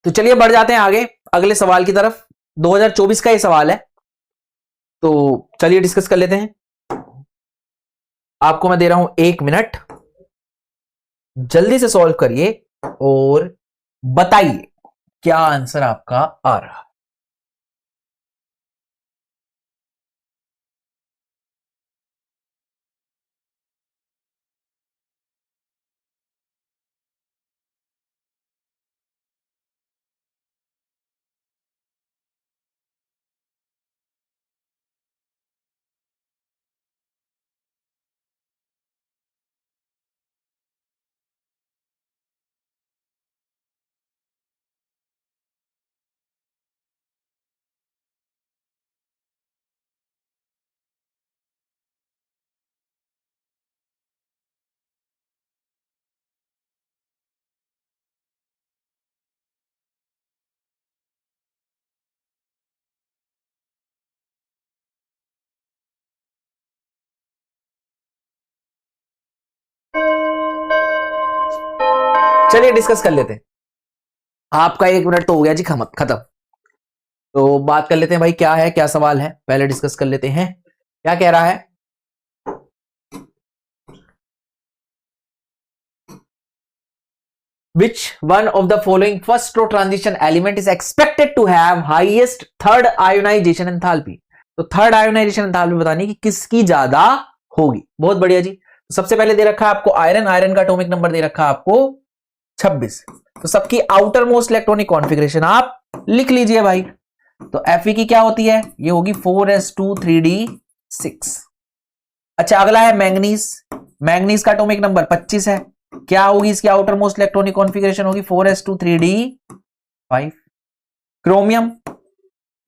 तो चलिए बढ़ जाते हैं आगे अगले सवाल की तरफ। 2024 का ये सवाल है, तो चलिए डिस्कस कर लेते हैं। आपको मैं दे रहा हूं 1 मिनट, जल्दी से सॉल्व करिए और बताइए क्या आंसर आपका आ रहा है। चलिए डिस्कस कर लेते हैं। आपका 1 मिनट तो हो गया जी खत्म। तो बात कर लेते हैं भाई, क्या है, क्या सवाल है, पहले डिस्कस कर लेते हैं। क्या कह रहा है? Which one of the following first row transition element is expected to have highest third ionization enthalpy? तो थर्ड आयोनाइजेशन एंथैल्पी बतानी कि किसकी ज्यादा होगी। बहुत बढ़िया जी। तो सबसे पहले दे रखा है आपको आयरन, आयरन का एटॉमिक नंबर दे रखा है आपको 26। तो सबकी आउटर मोस्ट इलेक्ट्रॉनिक कॉन्फ़िगरेशन आप लिख लीजिए भाई। तो Fe की क्या होती है? ये होगी 4s2 3d6। अच्छा, अगला है मैंगनीज। मैंगनीज का एटॉमिक नंबर 25 है। क्या होगी इसकी आउटर मोस्ट इलेक्ट्रॉनिक कॉन्फ़िगरेशन? होगी 4s2 3d5। क्रोमियम,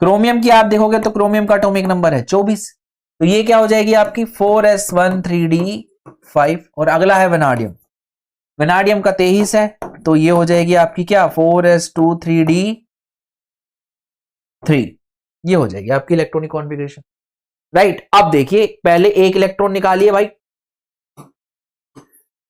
क्रोमियम की आप देखोगे तो क्रोमियम का एटॉमिक नंबर है 24। तो ये क्या हो जाएगी आपकी 4s1 3d5। और अगला है वेनाडियम। वेनाडियम का 23 है, तो ये हो जाएगी आपकी क्या 4s2 3d3। ये हो जाएगी आपकी इलेक्ट्रॉनिक कॉन्फ़िगरेशन। राइट, अब देखिए पहले एक इलेक्ट्रॉन निकालिए भाई,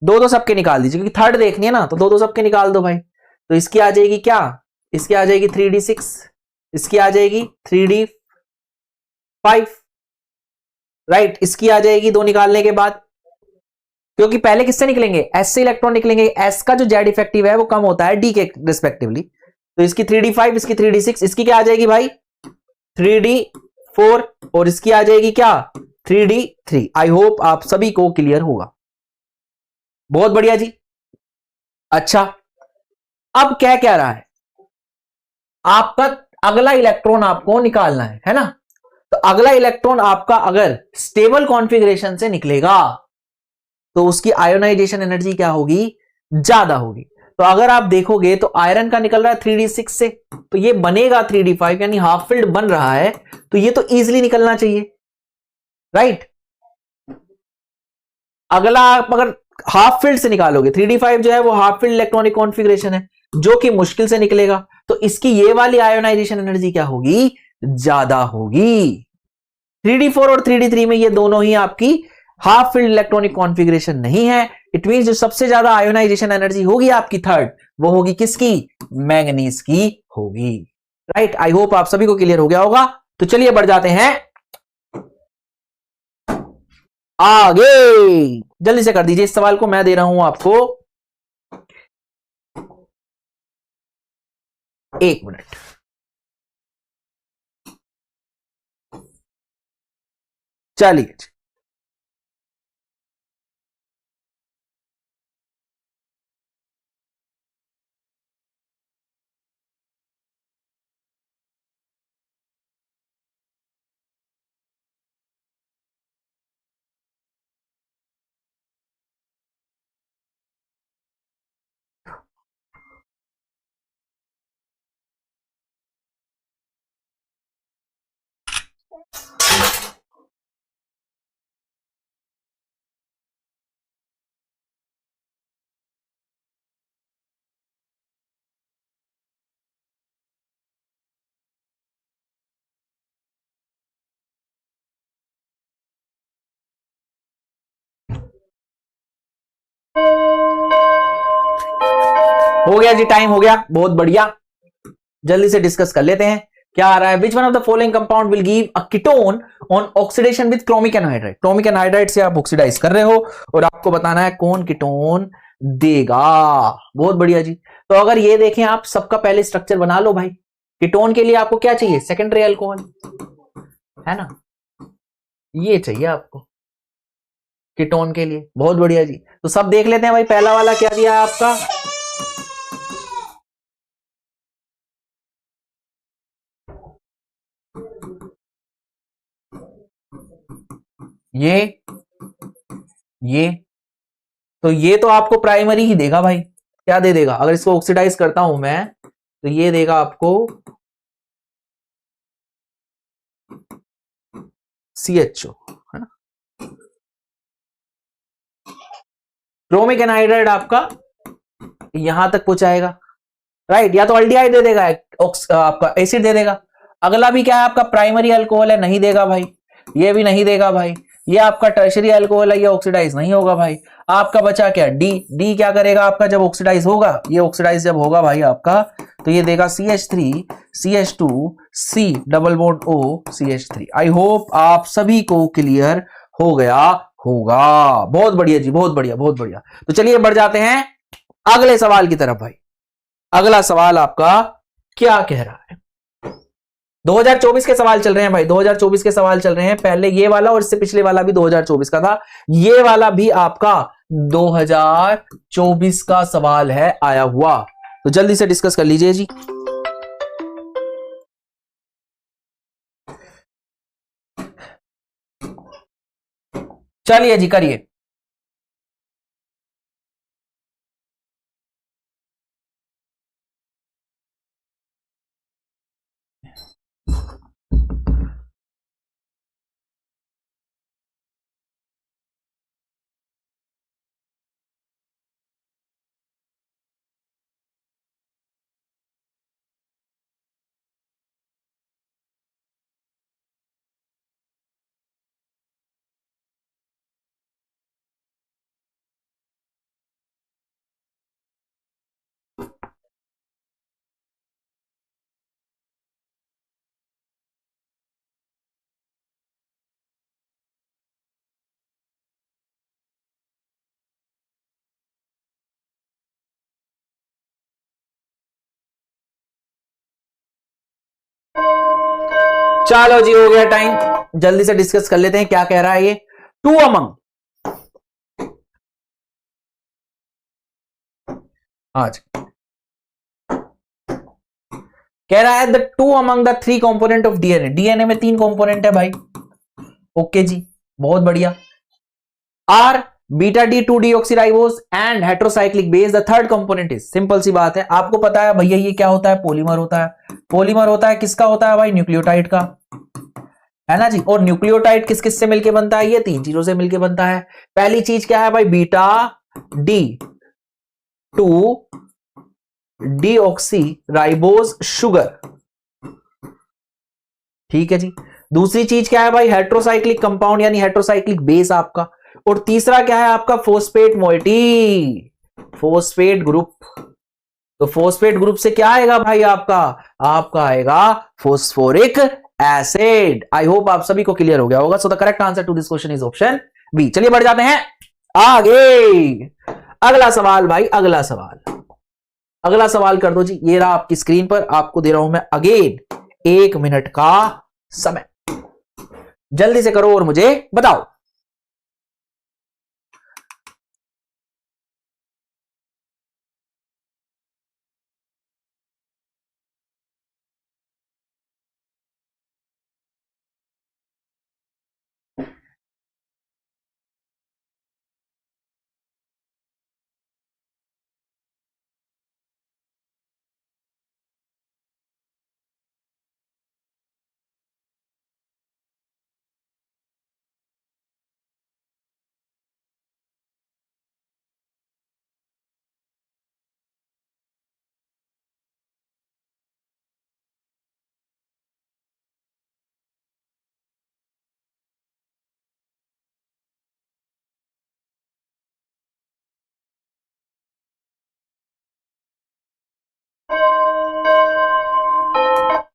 दो सबके निकाल दीजिए क्योंकि थर्ड देखनी है ना, तो दो सबके निकाल दो भाई। तो इसकी आ जाएगी क्या? इसकी आ जाएगी 3d6, इसकी आ जाएगी 3d5। राइट, इसकी आ जाएगी दो निकालने के बाद, क्योंकि पहले किससे निकलेंगे? एस से इलेक्ट्रॉन निकलेंगे। एस का जो जेड इफेक्टिव है वो कम होता है डी के रिस्पेक्टिवली। तो इसकी 3d5, इसकी 3d6, इसकी क्या आ जाएगी भाई 3d4, और इसकी आ जाएगी क्या 3d3। आई होप आप सभी को क्लियर होगा। बहुत बढ़िया जी। अच्छा, अब क्या कह रहा है? आपका अगला इलेक्ट्रॉन आपको निकालना है ना? तो अगला इलेक्ट्रॉन आपका अगर स्टेबल कॉन्फ़िगरेशन से निकलेगा तो उसकी आयोनाइजेशन एनर्जी क्या होगी? ज्यादा होगी। तो अगर आप देखोगे तो आयरन का निकल रहा है 3d6 से, तो ये बनेगा 3d5, यानी हाफ फील्ड बन रहा है, तो ये तो इजीली निकलना चाहिए। राइट, अगला आप अगर हाफ फील्ड से निकालोगे 3d5 जो है वो हाफ फील्ड इलेक्ट्रॉनिक कॉन्फ़िगरेशन है, जो कि मुश्किल से निकलेगा, तो इसकी ये वाली आयोनाइजेशन एनर्जी क्या होगी? ज्यादा होगी। 3d4 और 3d3 में ये दोनों ही आपकी हाफ फील्ड इलेक्ट्रॉनिक कॉन्फ़िगरेशन नहीं है। इट मींस जो सबसे ज्यादा आयोनाइजेशन एनर्जी होगी आपकी थर्ड, वो होगी किसकी? मैंगनीज की होगी। राइट, आई होप आप सभी को क्लियर हो गया होगा। तो चलिए बढ़ जाते हैं आगे। जल्दी से कर दीजिए इस सवाल को, मैं दे रहा हूं आपको 1 मिनट। चलिए, हो गया जी, टाइम हो गया। बहुत बढ़िया। जल्दी से डिस्कस कर लेते हैं क्या आ रहा है। Which one of the following compound will give a ketone on oxidation with chromic anhydride. Chromic anhydride से आप ऑक्सीडाइज कर रहे हो और आपको बताना है कौन कीटोन देगा। बहुत बढ़िया जी। तो अगर ये देखें आप, सबका पहले स्ट्रक्चर बना लो भाई। कीटोन के लिए आपको क्या चाहिए, सेकेंडरी अल्कोहल, है ना, ये चाहिए आपको कीटोन के लिए। बहुत बढ़िया जी। तो सब देख लेते हैं भाई, पहला वाला क्या दिया है आपका, ये तो ये तो आपको प्राइमरी ही देगा भाई। क्या दे देगा, अगर इसको ऑक्सीडाइज करता हूं मैं तो ये देगा आपको CHO, है ना। क्रोमिक एनहाइड्राइड आपका यहां तक पहुंचाएगा, राइट। या तो अल्डिहाइड दे देगा, आपका एसिड दे देगा। अगला भी क्या है आपका, प्राइमरी अल्कोहल है, नहीं देगा भाई। ये भी नहीं देगा भाई। ये आपका टर्शरी अल्कोहल है, ये ऑक्सीडाइज नहीं होगा भाई। आपका बचा क्या, डी। डी क्या करेगा आपका जब ऑक्सीडाइज होगा, ये ऑक्सीडाइज जब होगा भाई आपका, तो ये देगा CH3 CH2 C double bond O CH3। आई होप आप सभी को क्लियर हो गया होगा। बहुत बढ़िया जी, बहुत बढ़िया, बहुत बढ़िया। तो चलिए बढ़ जाते हैं अगले सवाल की तरफ भाई। अगला सवाल आपका क्या कह रहा है, 2024 के सवाल चल रहे हैं भाई, 2024 के सवाल चल रहे हैं। पहले ये वाला और इससे पिछले वाला भी 2024 का था, ये वाला भी आपका 2024 का सवाल है आया हुआ। तो जल्दी से डिस्कस कर लीजिए जी। चलिए जी, करिए। चलो जी, हो गया टाइम, जल्दी से डिस्कस कर लेते हैं क्या कह रहा है ये। टू अमंग, आज कह रहा है the two among the three component of DNA. DNA में तीन कंपोनेंट है भाई। ओके जी, बहुत बढ़िया। Are beta D two D oxyribose and heterocyclic base, the third component is, simple सी बात है, आपको पता है भैया ये क्या होता है, पॉलीमर होता है। पॉलीमर होता है, किसका होता है भाई, न्यूक्लियोटाइड का, है ना जी। और न्यूक्लियोटाइड किस किस से मिलके बनता है, ये तीन चीजों से मिलके बनता है। पहली चीज क्या है भाई, beta D two deoxyribose sugar, ठीक है जी। दूसरी चीज क्या है भाई, हेट्रोसाइक्लिक कंपाउंड यानी हेट्रोसाइक्लिक बेस आपका। और तीसरा क्या है आपका, फोस्फेट मोइटी, फोस्फेट ग्रुप। तो फोस्फेट ग्रुप से क्या आएगा भाई आपका, आपका आएगा फोस्फोरिक एसिड। आई होप आप सभी को क्लियर हो गया होगा। So the correct answer to this question is option B. चलिए बढ़ जाते हैं आगे। अगला सवाल भाई, अगला सवाल, अगला सवाल कर दो जी। ये रहा आपकी स्क्रीन पर, आपको दे रहा हूं मैं अगेन 1 मिनट का समय, जल्दी से करो और मुझे बताओ।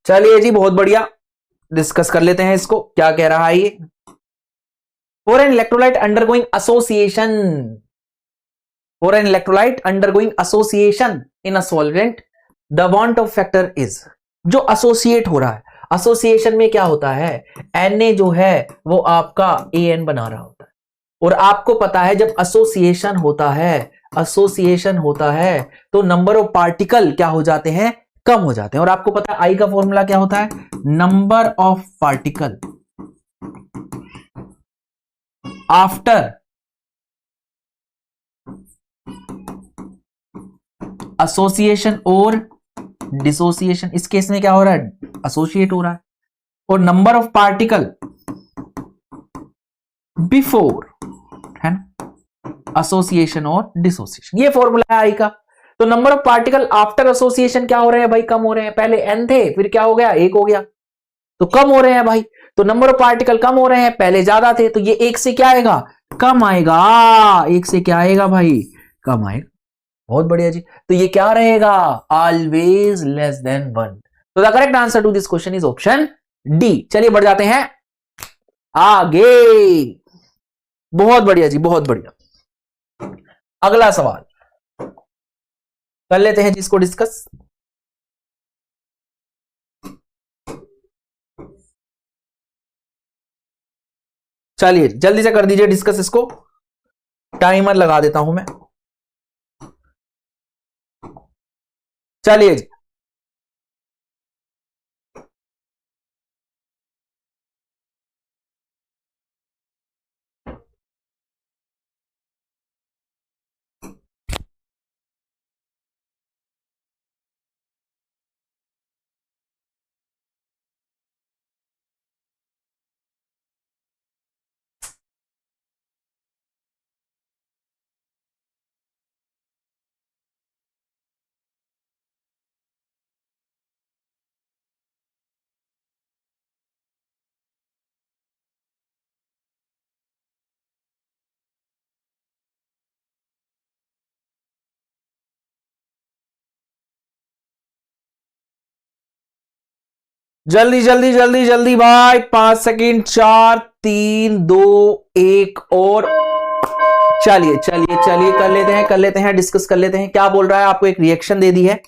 चलिए जी, बहुत बढ़िया, डिस्कस कर लेते हैं इसको, क्या कह रहा है ये। For an electrolyte undergoing association, for an electrolyte undergoing association in a solvent the bond of factor is, जो एसोसिएट हो रहा है, एसोसिएशन में क्या होता है, Na जो है वो आपका An बना रहा होता है, और आपको पता है जब एसोसिएशन होता है, एसोसिएशन होता है तो नंबर ऑफ पार्टिकल क्या हो जाते हैं, कम हो जाते हैं। और आपको पता है आई का फॉर्मूला क्या होता है, number of particle after association और डिसोसिएशन। इस केस में क्या हो रहा है, एसोसिएट हो रहा है, और नंबर ऑफ पार्टिकल बिफोर, है ना, एसोसिएशन और डिसोसिएशन, ये फॉर्मूला है आई का। तो number of particle after association क्या हो रहे हैं भाई, कम हो रहे हैं। पहले n थे, फिर क्या हो गया, एक हो गया, तो कम हो रहे हैं भाई। तो नंबर ऑफ पार्टिकल कम हो रहे हैं, पहले ज्यादा थे, तो ये एक से क्या आएगा, कम आएगा, एक से क्या आएगा भाई, कम आएगा। बहुत बढ़िया जी, तो ये क्या रहेगा, ऑलवेज लेस देन 1। तो the correct answer to this question is option D. चलिए बढ़ जाते हैं आगे। बहुत बढ़िया जी, बहुत बढ़िया। अगला सवाल कर लेते हैं जिसको डिस्कस। चलिए जल्दी से कर दीजिए डिस्कस इसको, टाइमर लगा देता हूं मैं। चलिए जी, जल्दी जल्दी जल्दी जल्दी भाई, 5 सेकेंड, 4 3 2 1 और चलिए चलिए चलिए कर लेते हैं, कर लेते हैं, डिस्कस कर लेते हैं। क्या बोल रहा है, आपको एक रिएक्शन दे दी है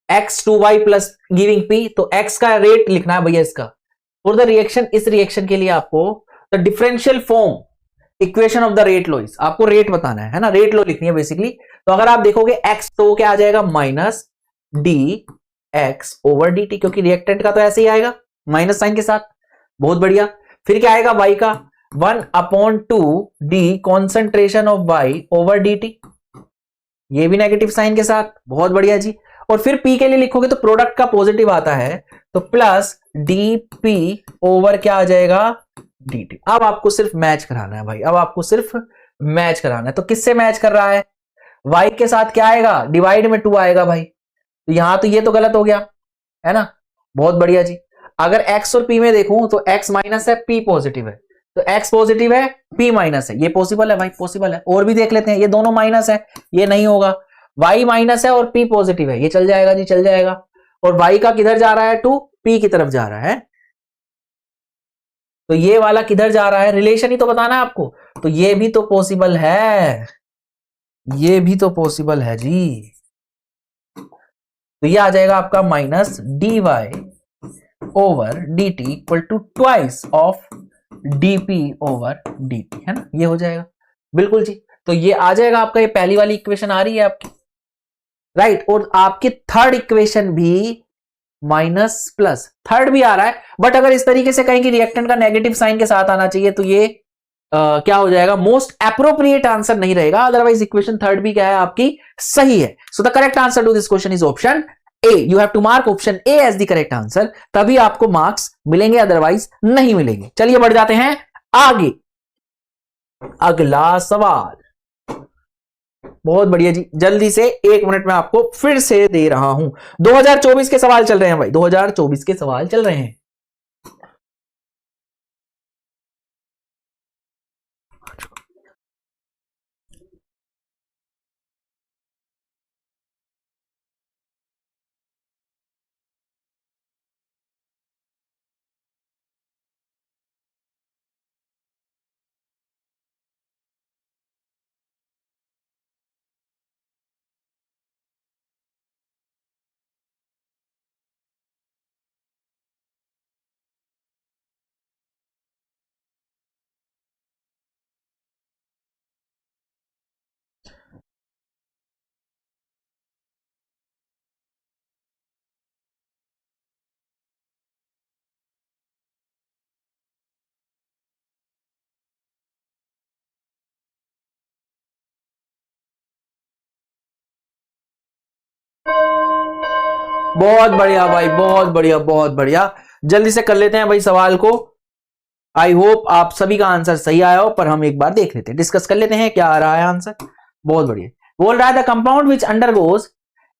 x2y प्लस गिविंग p, तो x का रेट लिखना है भैया इसका। फॉर द रिएक्शन, इस रिएक्शन के लिए आपको the differential form equation of the rate law is, आपको रेट बताना है ना, रेट लॉ लिखनी है बेसिकली। तो अगर आप देखोगे x तो क्या आ जाएगा, minus D x over D T, क्योंकि रिएक्टेंट का तो ऐसे ही आएगा माइनस साइन के साथ। बहुत बढ़िया, फिर क्या आएगा y का 1/2 D concentration of y over D T, ये भी नेगेटिव साइन के साथ। बहुत बढ़िया जी, और फिर p के लिए लिखोगे तो प्रोडक्ट का पॉजिटिव आता है, तो प्लस डी पी ओवर क्या आ जाएगा, डी टी। अब आपको सिर्फ मैच कराना है भाई, अब आपको सिर्फ मैच कराना है। तो किससे मैच कर रहा है, y के साथ क्या आएगा, डिवाइड में 2 आएगा भाई, तो यहां तो ये तो गलत हो गया है ना। बहुत बढ़िया जी, अगर x और p में देखूं तो x माइनस है, p पॉजिटिव है, तो x पॉजिटिव है, p माइनस है, ये पॉसिबल है भाई, पॉसिबल है। और भी देख लेते हैं, ये दोनों माइनस है, ये नहीं होगा। y माइनस है और p पॉजिटिव है, ये चल जाएगा जी, चल जाएगा। और y का किधर जा रहा है, 2 p की तरफ जा रहा है, तो ये वाला किधर जा रहा है, रिलेशन ही तो बताना है आपको। तो ये भी तो पॉसिबल है, ये भी तो पॉसिबल है जी। तो ये आ जाएगा आपका minus D Y over D T equal to twice of DP over D T, है ना, ये हो जाएगा बिल्कुल जी। तो ये आ जाएगा आपका, ये पहली वाली इक्वेशन आ रही है आपकी, राइट। और आपकी थर्ड इक्वेशन भी माइनस प्लस, थर्ड भी आ रहा है, बट अगर इस तरीके से कहें कि रिएक्टेंट का नेगेटिव साइन के साथ आना चाहिए, तो ये क्या हो जाएगा, मोस्ट एप्रोप्रिएट आंसर नहीं रहेगा। अदरवाइज इक्वेशन थर्ड भी क्या है आपकी, सही है। So the correct answer to this question is option A. You have to mark option A as the correct answer, तभी आपको मार्क्स मिलेंगे, अदरवाइज नहीं मिलेंगे। चलिए बढ़ जाते हैं आगे। अगला सवाल, बहुत बढ़िया जी, जल्दी से 1 मिनट में आपको फिर से दे रहा हूं। 2024 के सवाल चल रहे हैं भाई, 2024 के सवाल चल रहे हैं। बहुत बढ़िया भाई, बहुत बढ़िया, बहुत बढ़िया। जल्दी से कर लेते हैं भाई सवाल को। आई होप आप सभी का आंसर सही आया हो, पर हम एक बार देख लेते हैं, डिस्कस कर लेते हैं क्या आ रहा है आंसर। बहुत बढ़िया। बोल रहा है the compound which undergoes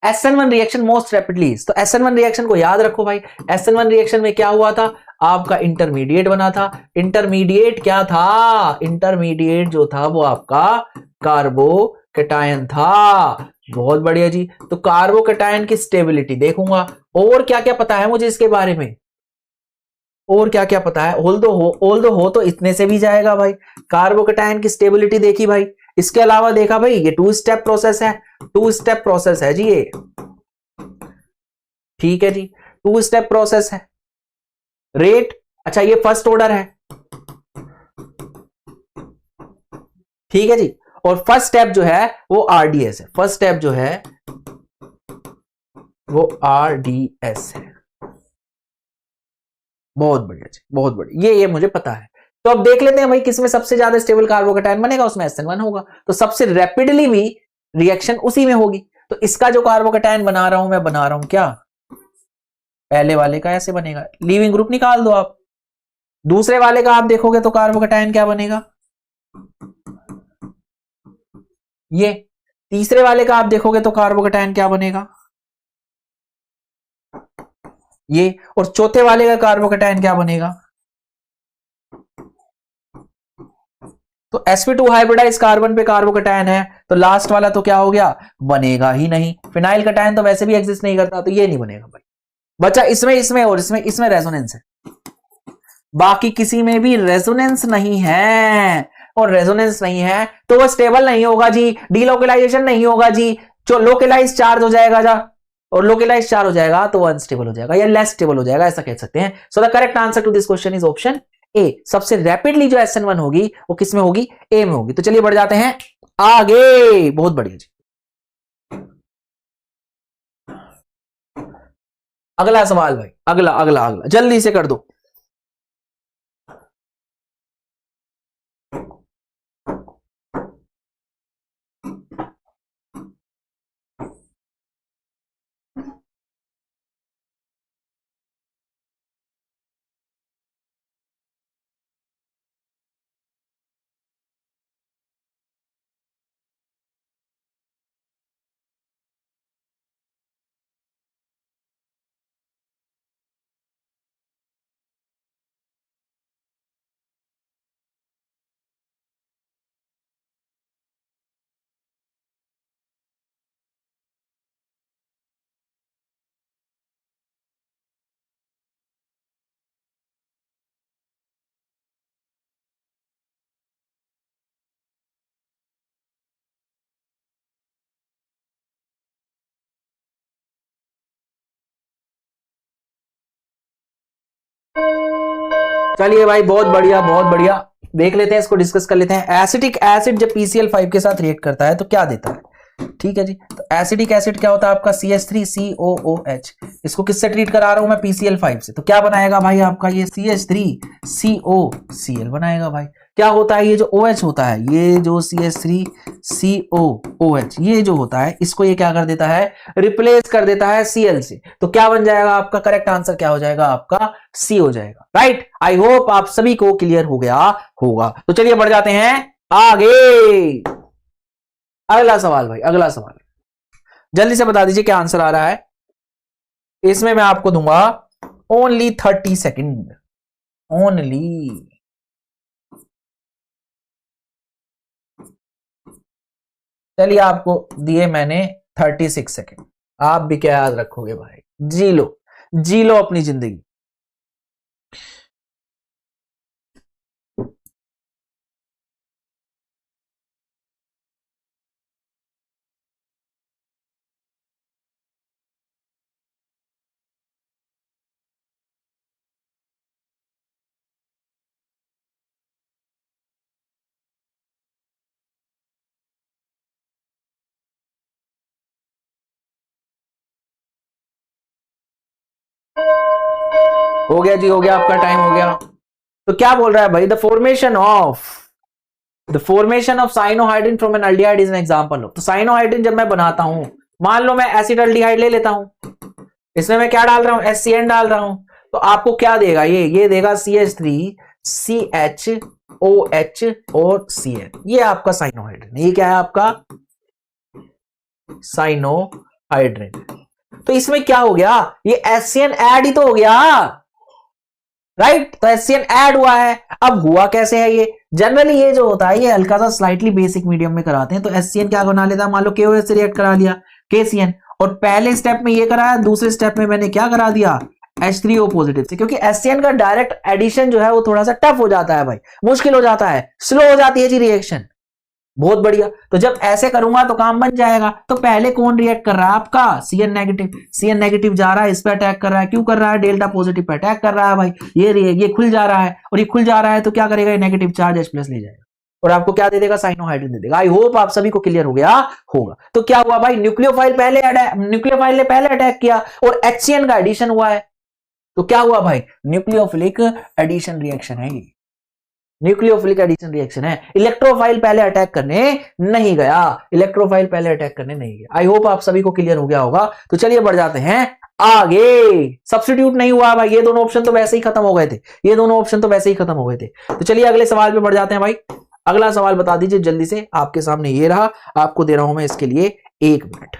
SN1 reaction most rapidly. तो SN1 रिएक्शन को याद रखो भाई। SN1 रिएक्शन में क्या हुआ था, आपका इंटरमीडिएट बना था। इंटरमीडिएट क्या था, इंटरमीडिएट जो था वो आपका कार्बोकैटायन था। बहुत बढ़िया जी। तो कार्बोकैटायन की स्टेबिलिटी देखूंगा। और क्या क्या पता है मुझे इसके बारे में, और क्या क्या पता है। ऑल दो हो तो इतने से भी जाएगा भाई। कार्बोकैटायन की स्टेबिलिटी देखी भाई। इसके अलावा देखा भाई ये 2 स्टेप प्रोसेस है, 2 स्टेप प्रोसेस है जी ये। ठीक है जी, 2 स्टेप प्रोसेस है। रेट, अच्छा ये फर्स्ट ऑर्डर है। ठीक है जी। और फर्स्ट स्टेप जो है वो RDS है। फर्स्ट स्टेप जो है वो RDS है। बहुत बढ़िया जी, बहुत बढ़िया। ये मुझे पता है। तो अब देख लेते हैं भाई किसमें सबसे ज्यादा स्टेबल कार्बोकैटायन बनेगा, उसमें SN1 होगा। तो सबसे रैपिडली भी रिएक्शन उसी में होगी। तो इसका जो कार्बोकैटायन बना रहा हूं मैं, बना रहा हूं क्या, पहले वाले का ऐसे बनेगा, लीविंग ग्रुप निकाल दो आप। दूसरे वाले का आप देखोगे तो कार्बोकैटायन क्या बनेगा, ये। तीसरे वाले का आप देखोगे तो कार्बोकैटायन क्या बनेगा, ये। और चौथे वाले का कार्बोकैटायन क्या बनेगा, तो sp2 हाइब्रिडाइज कार्बन पे कार्बोकैटायन है, तो लास्ट वाला तो क्या हो गया, बनेगा ही नहीं। फिनाइल कटायन तो वैसे भी एग्जिस्ट नहीं करता, तो ये नहीं बनेगा भाई। बचा इसमें और इसमें रेजोनेंस है, बाकी किसी में भी रेजोनेंस नहीं है। और रेजोनेंस नहीं है तो वो स्टेबल नहीं होगा जी, डीलोकलाइजेशन नहीं होगा जी। जो लोकलाइज चार्ज हो जाएगा जा, और लोकलाइज चार्ज हो जाएगा तो वो अनस्टेबल हो जाएगा या लेस स्टेबल हो जाएगा, ऐसा कह सकते हैं। So the correct answer to this question is option A. सबसे रैपिडली जो SN1 होगी वो किस में होगी, ए में होगी। तो चलिए बढ़ जाते हैं आगे। बहुत बढ़िया जी। अगला सवाल भाई, अगला अगला अगला जल्दी से कर दो। चलिए भाई, बहुत बढ़िया, बहुत बढ़िया। देख लेते हैं इसको, डिस्कस कर लेते हैं। एसिटिक एसिड जब PCl5 के साथ रिएक्ट करता है तो क्या देता है। ठीक है जी। तो एसिडिक एसिड क्या होता है आपका, CH3COOH। इसको किससे ट्रीट करा रहा हूं मैं, PCl5 से। तो क्या बनाएगा भाई आपका ये CH3COCl बनाएगा भाई। क्या होता है, ये जो OH होता है, ये जो CH3COOH ये जो होता है, इसको ये क्या कर देता है, रिप्लेस कर देता है Cl से। तो क्या बन जाएगा आपका, करेक्ट आंसर क्या हो जाएगा आपका, C हो जाएगा। राइट। आई होप आप सभी को क्लियर हो गया होगा। तो चलिए बढ़ जाते हैं आगे। अगला सवाल भाई, अगला सवाल जल्दी से बता दीजिए क्या आंसर आ रहा है। इसमें मैं आपको दूंगा ओनली 30 सेकेंड, ओनली। चलिए आपको दिए मैंने 36 सेकेंड। आप भी क्या याद रखोगे भाई, जी लो, जी लो अपनी जिंदगी। हो गया जी, हो गया, आपका टाइम हो गया। तो क्या बोल रहा है भाई, the formation of cyanohydrin from N aldehyde is an example of. तो साइनोहाइड्रिन जब मैं बनाता हूं, मान लो मैं एसिड एल्डिहाइड ले लेता हूं, इसमें मैं क्या डाल रहा हूं, HCN डाल रहा हूं, तो आपको क्या देगा, ये देगा CH3 CHOH और CN, ये आपका साइनोहाइड्रिन, ये क्या है आपका साइनोहाइड्रिन। तो इसमें क्या हो गया, ये HCN ऐड ही तो हो गया, राइट। तो HCN ऐड हुआ है। अब हुआ कैसे है, ये जनरली ये जो होता है ये हल्का सा स्लाइटली बेसिक मीडियम में कराते हैं। तो HCN क्या बना लेता है, मान लो KOH से रिएक्ट करा दिया KCN, और पहले स्टेप में ये कराया, दूसरे स्टेप में मैंने क्या करा दिया, H3O पॉजिटिव से, क्योंकि HCN का डायरेक्ट एडिशन जो है वो थोड़ा सा टफ हो जाता है भाई, मुश्किल हो जाता है, स्लो हो जाती है जी रिएक्शन। बहुत बढ़िया, तो जब ऐसे करूंगा तो काम बन जाएगा। तो पहले कौन रिएक्ट कर रहा है आपका, CN नेगेटिव, CN नेगेटिव जा रहा है, इस पे अटैक कर रहा है, क्यों कर रहा है, डेल्टा पॉजिटिव पे अटैक कर रहा है भाई, ये खुल जा रहा है, और ये खुल जा रहा है तो क्या करेगा, ये नेगेटिव चार्ज H+ ले जाएगा और आपको क्या दे देगा, साइनोहाइड्रिन दे देगा। आई होप आप सभी को क्लियर हो गया होगा। तो क्या हुआ भाई, न्यूक्लियोफाइल ने पहले अटैक किया और HCN का एडिशन हुआ है, तो क्या हुआ भाई, न्यूक्लियोफिलिक एडिशन रिएक्शन है, ये न्यूक्लियोफिलिक एडिशन रिएक्शन है। इलेक्ट्रोफाइल पहले अटैक करने नहीं गया, इलेक्ट्रोफाइल पहले अटैक करने नहीं गया। आई होप आप सभी को क्लियर हो गया होगा। तो चलिए बढ़ जाते हैं आगे। सब्स्टिट्यूट नहीं हुआ भाई, ये दोनों ऑप्शन तो वैसे ही खत्म हो गए थे, ये दोनों ऑप्शन तो वैसे ही खत्म हो गए थे। तो चलिए अगले सवाल पे बढ़ जाते हैं भाई। अगला सवाल बता दीजिए जल्दी से, आपके सामने ये रहा, आपको दे रहा हूं मैं इसके लिए 1 मिनट।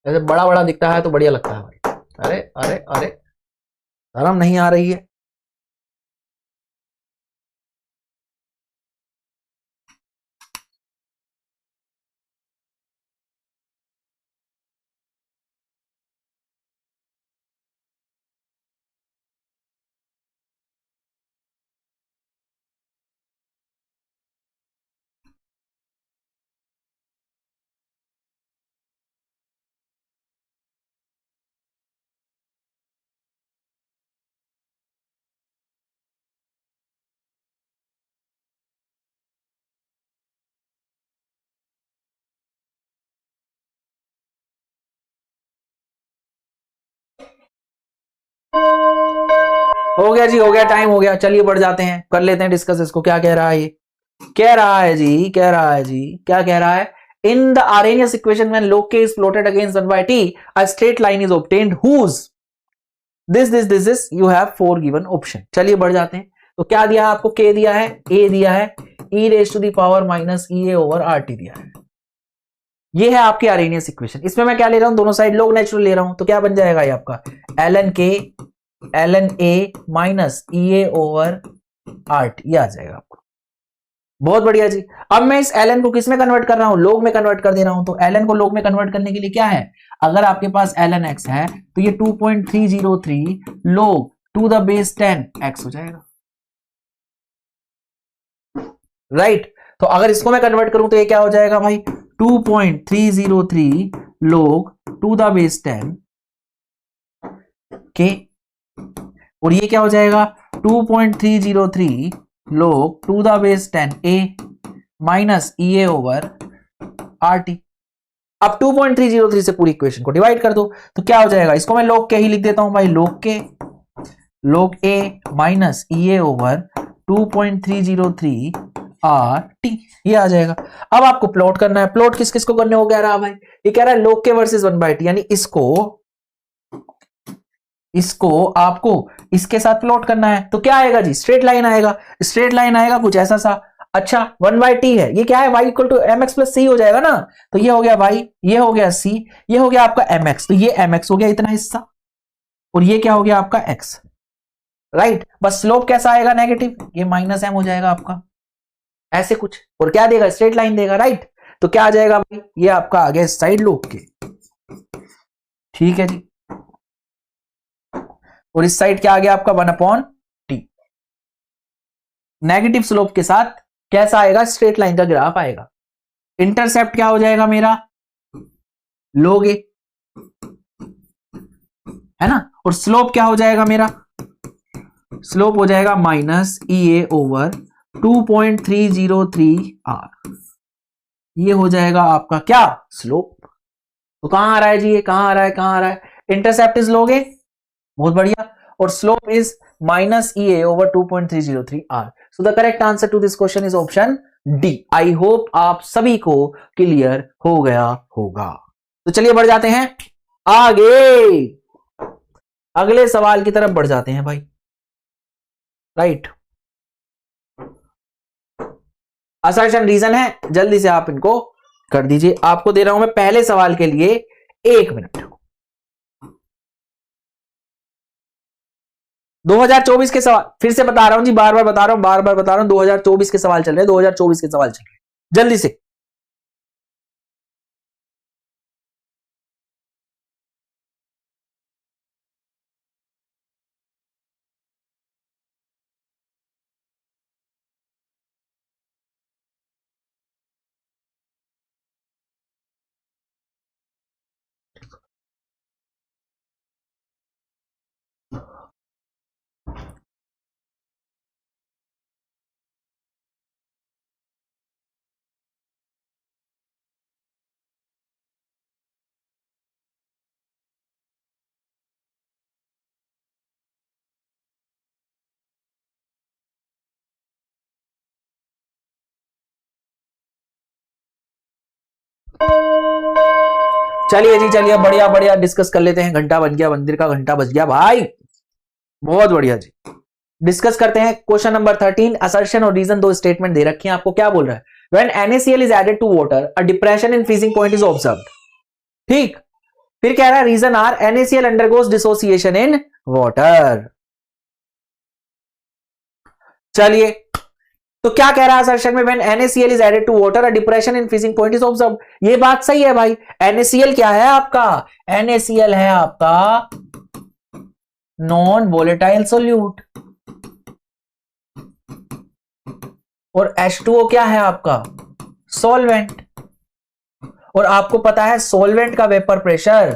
ऐसे बड़ा बड़ा दिखता है तो बढ़िया लगता है भाई। अरे अरे अरे, शर्म नहीं आ रही है। हो गया जी, हो गया, टाइम हो गया। चलिए बढ़ जाते हैं, कर लेते हैं डिस्कस इसको। क्या कह रहा है ये, कह रहा है जी, क्या कह रहा है, in the Arrhenius equation when log k is plotted against 1/t a straight line is obtained whose this you have 4 given option। चलिए बढ़ जाते हैं। तो क्या दिया है आपको, k दिया है, a दिया है, e raised to the power minus ea over rt दिया है। ये है आपकी Arrhenius इक्वेशन। इसमें मैं क्या ले रहा हूं, दोनों साइड log नेचुरल ले रहा हूं, तो क्या बन जाएगा ये आपका ln a minus ea over rt, ये आ जाएगा आपको। बहुत बढ़िया जी। अब मैं इस ln को किस में कन्वर्ट कर रहा हूं, log में कन्वर्ट कर दे रहा हूं। तो ln को log में कन्वर्ट करने के लिए क्या है, अगर आपके पास ln x है तो ये 2.303 log to the base 10 x हो जाएगा, राइट। तो अगर इसको मैं कन्वर्ट करूं तो ये क्या हो जाएगा भाई, 2.303 log टू द बेस 10 के, और ये क्या हो जाएगा 2.303 log to the base 10 a minus ea over rt। अब 2.303 से पूरी इक्वेशन को डिवाइड कर दो, तो क्या हो जाएगा, इसको मैं log के ही लिख देता हूं भाई, log a minus ea over 2.303 rt, ये आ जाएगा। अब आपको प्लॉट करना है, प्लॉट किस किस को करने हो, कह रहा है भाई, ये कह रहा है log k वर्सेस 1/t, यानी इसको आपको इसके साथ प्लॉट करना है। तो क्या आएगा जी, स्ट्रेट लाइन आएगा, स्ट्रेट लाइन आएगा कुछ ऐसा सा। अच्छा 1/t है, ये क्या है, y equal to mx plus c हो जाएगा ना। तो ये हो गया y, ये हो गया c, ये हो गया आपका mx, तो ये mx हो गया इतना हिस्सा, और ये क्या हो गया आपका x, राइट। बस स्लोप कैसा आएगा, नेगेटिव, ये माइनस m हो जाएगा आपका, ऐसे कुछ, और क्या देगा, स्ट्रेट लाइन देगा, राइट। तो क्या आ जाएगा भाई, ये आपका आ गया साइड लोग के, ठीक है जी। और इस साइड क्या आ गया आपका 1/t। नेगेटिव स्लोप के साथ कैसा आएगा, स्ट्रेट लाइन का ग्राफ आएगा। इंटरसेप्ट क्या हो जाएगा मेरा, log a, है ना, और स्लोप क्या हो जाएगा मेरा, स्लोप हो जाएगा माइनस ea ओवर 2.303 r, ये हो जाएगा आपका क्या, स्लोप। तो कहां आ रहा है जी, ये कहां आ रहा है, इंटरसेप्ट इज log a, बहुत बढ़िया, और slope is minus ea over 2.303 r। So the correct answer to this question is option D. I hope आप सभी को क्लियर हो गया होगा। तो चलिए बढ़ जाते हैं आगे, अगले सवाल की तरफ बढ़ जाते हैं भाई। राइट, असर्शन रीजन है, जल्दी से आप इनको कर दीजिए। आपको दे रहा हूं मैं पहले सवाल के लिए 1 मिनट। 2024 के सवाल फिर से बता रहा हूं जी, बार बार बता रहा हूं 2024 के सवाल चल रहे हैं, 2024 के सवाल चल रहे हैं, जल्दी से। चलिए जी, चलिए बढ़िया बढ़िया डिस्कस कर लेते हैं। घंटा बज गया, मंदिर का घंटा बज गया भाई, बहुत बढ़िया जी। डिस्कस करते हैं क्वेश्चन नंबर 13। असर्शन और रीजन, दो स्टेटमेंट दे रखी हैं आपको। क्या बोल रहा है? When NaCl is added to water a depression in freezing point is observed. ठीक, फिर कह रहा है reason R NaCl undergoes dissociation in water. चलिए, तो क्या कह रहा है असर्शन में? When NaCl is added to water a depression in freezing point is observed. ये बात सही है भाई। NaCl क्या है आपका? NaCl है आपका नॉन वोलेटाइल सोल्यूट, और H2O क्या है आपका? सॉल्वेंट। और आपको पता है सॉल्वेंट का वेपर प्रेशर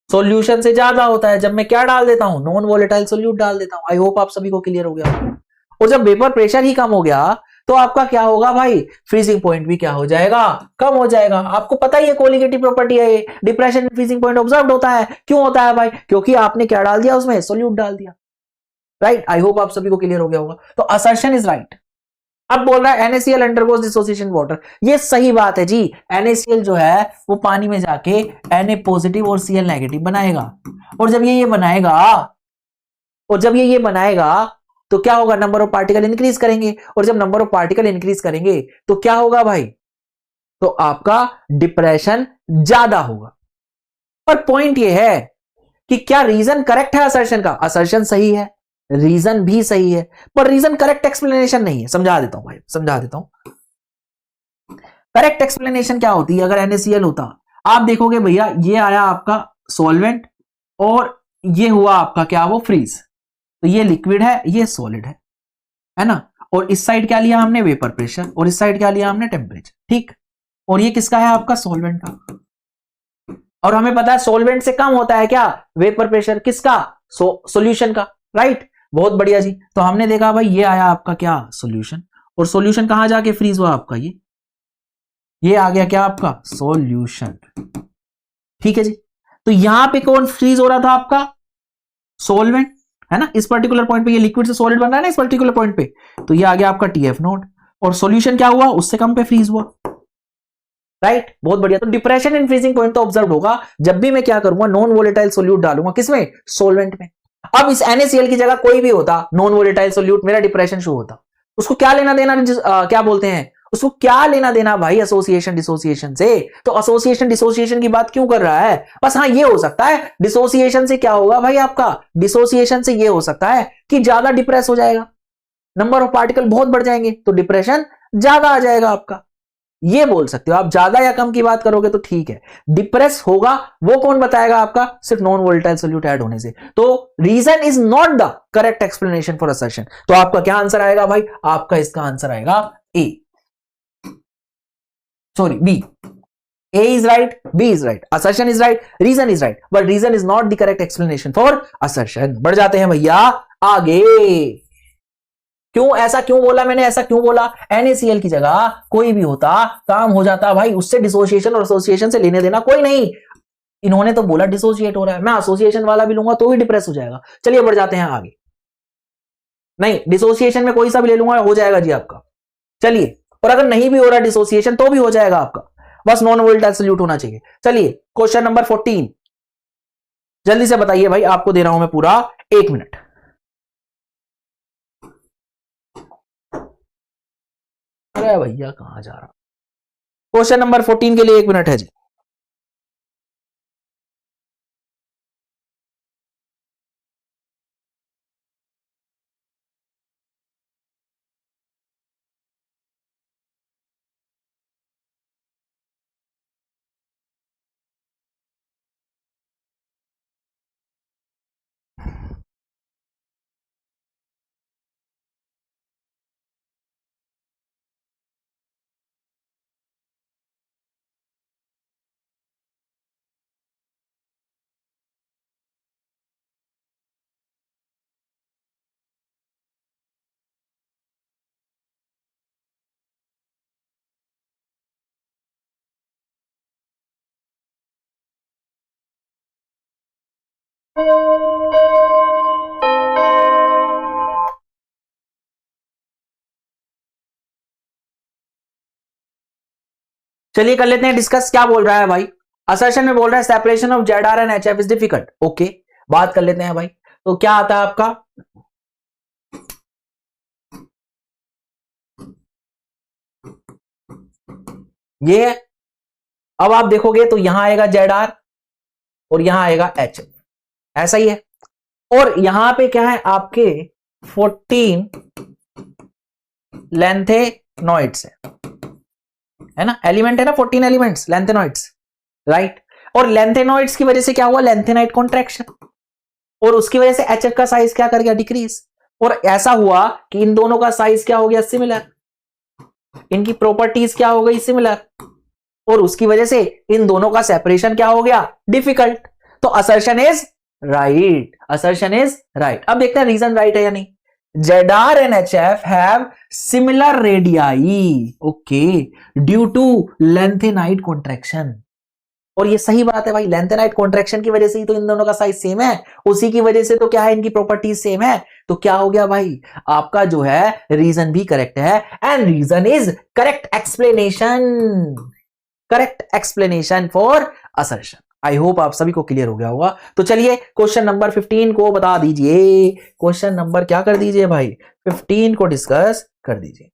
सॉल्यूशन से ज्यादा होता है जब मैं क्या डाल देता हूं? नॉन वोलेटाइल सोल्यूट डाल देता हूं। आई होप आप सभी को क्लियर हो गया। और जब वेपर प्रेशर ही कम हो गया तो आपका क्या होगा भाई? फ्रीजिंग पॉइंट भी क्या हो जाएगा? कम हो जाएगा। आपको पता ही है कोलिगेटिव प्रॉपर्टी है ये, depression in freezing point observed होता है। क्यों होता है भाई? क्योंकि आपने क्या डाल दिया उसमें? सोल्यूट डाल दिया। राइट, आई होप आप सभी को क्लियर हो गया होगा। तो असर्शन इज राइट। अब बोल रहा है NaCl अंडरगोस डिसोसिएशन वाटर। ये सही बात है जी। NaCl जो है वो पानी में जाके Na पॉजिटिव और Cl नेगेटिव बनाएगा, और जब ये बनाएगा तो क्या होगा? नंबर ऑफ पार्टिकल इंक्रीज करेंगे, और जब नंबर ऑफ पार्टिकल इंक्रीज करेंगे तो क्या होगा भाई? तो आपका डिप्रेशन ज्यादा होगा। पर पॉइंट ये है कि क्या रीजन करेक्ट है असर्शन का? असर्शन सही है, रीजन भी सही है, पर रीजन करेक्ट एक्सप्लेनेशन नहीं है। समझा देता हूं भाई, समझा देता हूं। करेक्ट एक्सप्लेनेशन क्या होती है? अगर NaCl होता, आप देखोगे भैया ये आया आपका सॉल्वेंट, और ये हुआ आपका क्या? वो फ्रीज। तो ये लिक्विड है, ये सॉलिड है ना। और इस साइड क्या लिया हमने? वेपर प्रेशर, और इस साइड क्या लिया हमने? टेम्परेचर। ठीक, और ये किसका है? आपका सॉल्वेंट का। और हमें पता है सॉल्वेंट से कम होता है क्या? Vapour pressure. किसका? सॉल्यूशन का। राइट, बहुत बढ़िया जी। तो हमने देखा भाई ये आया आपका क्या? सॉल्यूशन, और सॉल्यूशन कहां जाके फ्रीज हुआ आपका? ये आ गया क्या आपका? सॉल्यूशन। ठीक है जी। तो यहां पे कौन फ्रीज हो रहा था? आपका सॉल्वेंट, है ना। इस पर्टिकुलर पॉइंट पे ये लिक्विड से सॉलिड बन रहा है ना, इस पर्टिकुलर पॉइंट पे। तो ये आ गया आपका TF नोट, और सॉल्यूशन क्या हुआ? उससे कम पे फ्रीज हुआ। राइट, बहुत बढ़िया। तो डिप्रेशन इन फ्रीजिंग पॉइंट तो ऑब्जर्व होगा जब भी मैं क्या करूंगा? नॉन वोलेटाइल सोल्यूट डालूंगा। किसमें? सॉल्वेंट में। अब इस NaCl की जगह कोई भी होता नॉन वोलेटाइल सोल्यूट, मेरा डिप्रेशन शो होता। उसको क्या लेना देना? क्या बोलते हैं उसको? क्या लेना देना भाई एसोसिएशन डिसोसिएशन से? तो एसोसिएशन डिसोसिएशन की बात क्यों कर रहा है? बस हाँ, ये हो सकता है डिसोसिएशन से क्या होगा भाई? आपका डिसोसिएशन से ये हो सकता है कि ज्यादा डिप्रेस हो जाएगा, नंबर ऑफ पार्टिकल बहुत बढ़ जाएंगे, तो डिप्रेशन ज्यादा आ जाएगा आपका। ये बोल सकते हो आप। ज्यादा या कम की बात करोगे तो ठीक है, डिप्रेस होगा वो कौन बताएगा? आपका सिर्फ नॉन वोलेटाइल सोल्यूट ऐड होने से। तो reason is not the correct explanation for assertion. तो आपका क्या आंसर आएगा भाई? आपका इसका आंसर आएगा A, sorry B। A is right, B is right, assertion is right, reason is right, but reason is not the correct explanation for assertion। बढ़ जाते हैं भैया आगे। क्यों ऐसा क्यों बोला मैंने? ऐसा क्यों बोला? NaCl की जगह कोई भी होता काम हो जाता भाई। उससे डिसोसिएशन और एसोसिएशन से लेने देना कोई नहीं। इन्होंने तो बोला डिसोसिएट हो रहा है, मैं एसोसिएशन वाला भी लूंगा तो भी डिप्रेस हो जाएगा। चलिए बढ़ जाते हैं आगे। नहीं, डिसोसिएशन में कोई सा भी ले लूंगा हो जाएगा जी आपका। चलिए, और अगर नहीं भी हो रहा डिसोसिएशन तो भी हो जाएगा आपका, बस नॉन वोलेटाइल सॉल्यूट होना चाहिए। चलिए क्वेश्चन नंबर 14, जल्दी से बताइए भाई, आपको दे रहा हूं मैं पूरा 1 मिनट। अरे भैया कहां जा रहा, क्वेश्चन नंबर 14 के लिए 1 मिनट है जी। चलिए कर लेते हैं डिस्कस, क्या बोल रहा है भाई। असर्शन में बोल रहा है separation of Z R and H F is difficult. Okay, बात कर लेते हैं भाई। तो क्या आता है आपका, ये है। अब आप देखोगे तो यहां आएगा जेड आर और यहां आएगा एच एफ, ऐसा ही है। और यहां पे क्या है आपके 14 लेंथेनॉइड्स है ना, एलिमेंट है ना, 14 एलिमेंट्स लेंथेनॉइड्स, राइट। और लेंथेनॉइड्स की वजह से क्या हुआ, लेंथेनाइट कॉन्ट्रैक्शन, और उसकी वजह से एचएफ का साइज क्या कर गया, डिक्रीज। और ऐसा हुआ कि इन दोनों का साइज क्या हो गया, सिमिलर, इनकी प्रॉपर्टीज क्या हो गई, सिमिलर, और उसकी वजह से इन दोनों का सेपरेशन क्या हो गया, डिफिकल्ट। तो assertion is right, assertion is right. अब देखते हैं रीजन राइट है या नहीं। ZR and HF have similar radii, okay, due to lengthenite contraction। और ये सही बात है भाई, लेंथेनाइट कॉन्ट्रैक्शन की वजह से ही तो इन दोनों का साइज सेम है, उसी की वजह से तो क्या है, इनकी प्रॉपर्टीज सेम है। तो क्या हो गया भाई, आपका जो है रीजन भी करेक्ट है, and reason is correct explanation, correct explanation for assertion. I hope आप सभी को क्लियर हो गया होगा। तो चलिए क्वेश्चन नंबर 15 को बता दीजिए, क्वेश्चन नंबर क्या कर दीजिए भाई, 15 को डिस्कस कर दीजिए।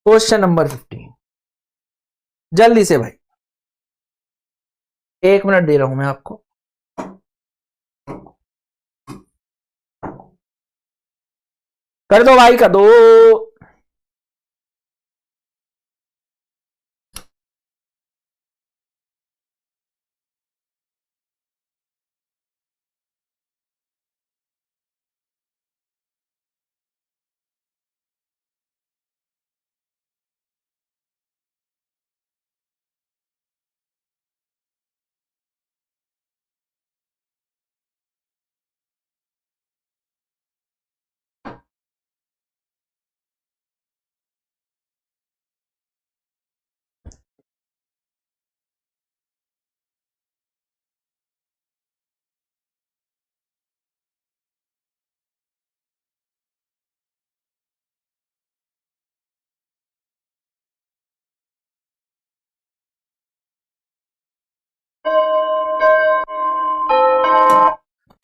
क्वेश्चन नंबर 15 जल्दी से भाई, 1 मिनट दे रहा हूं मैं आपको। कर दो भाई, कर दो।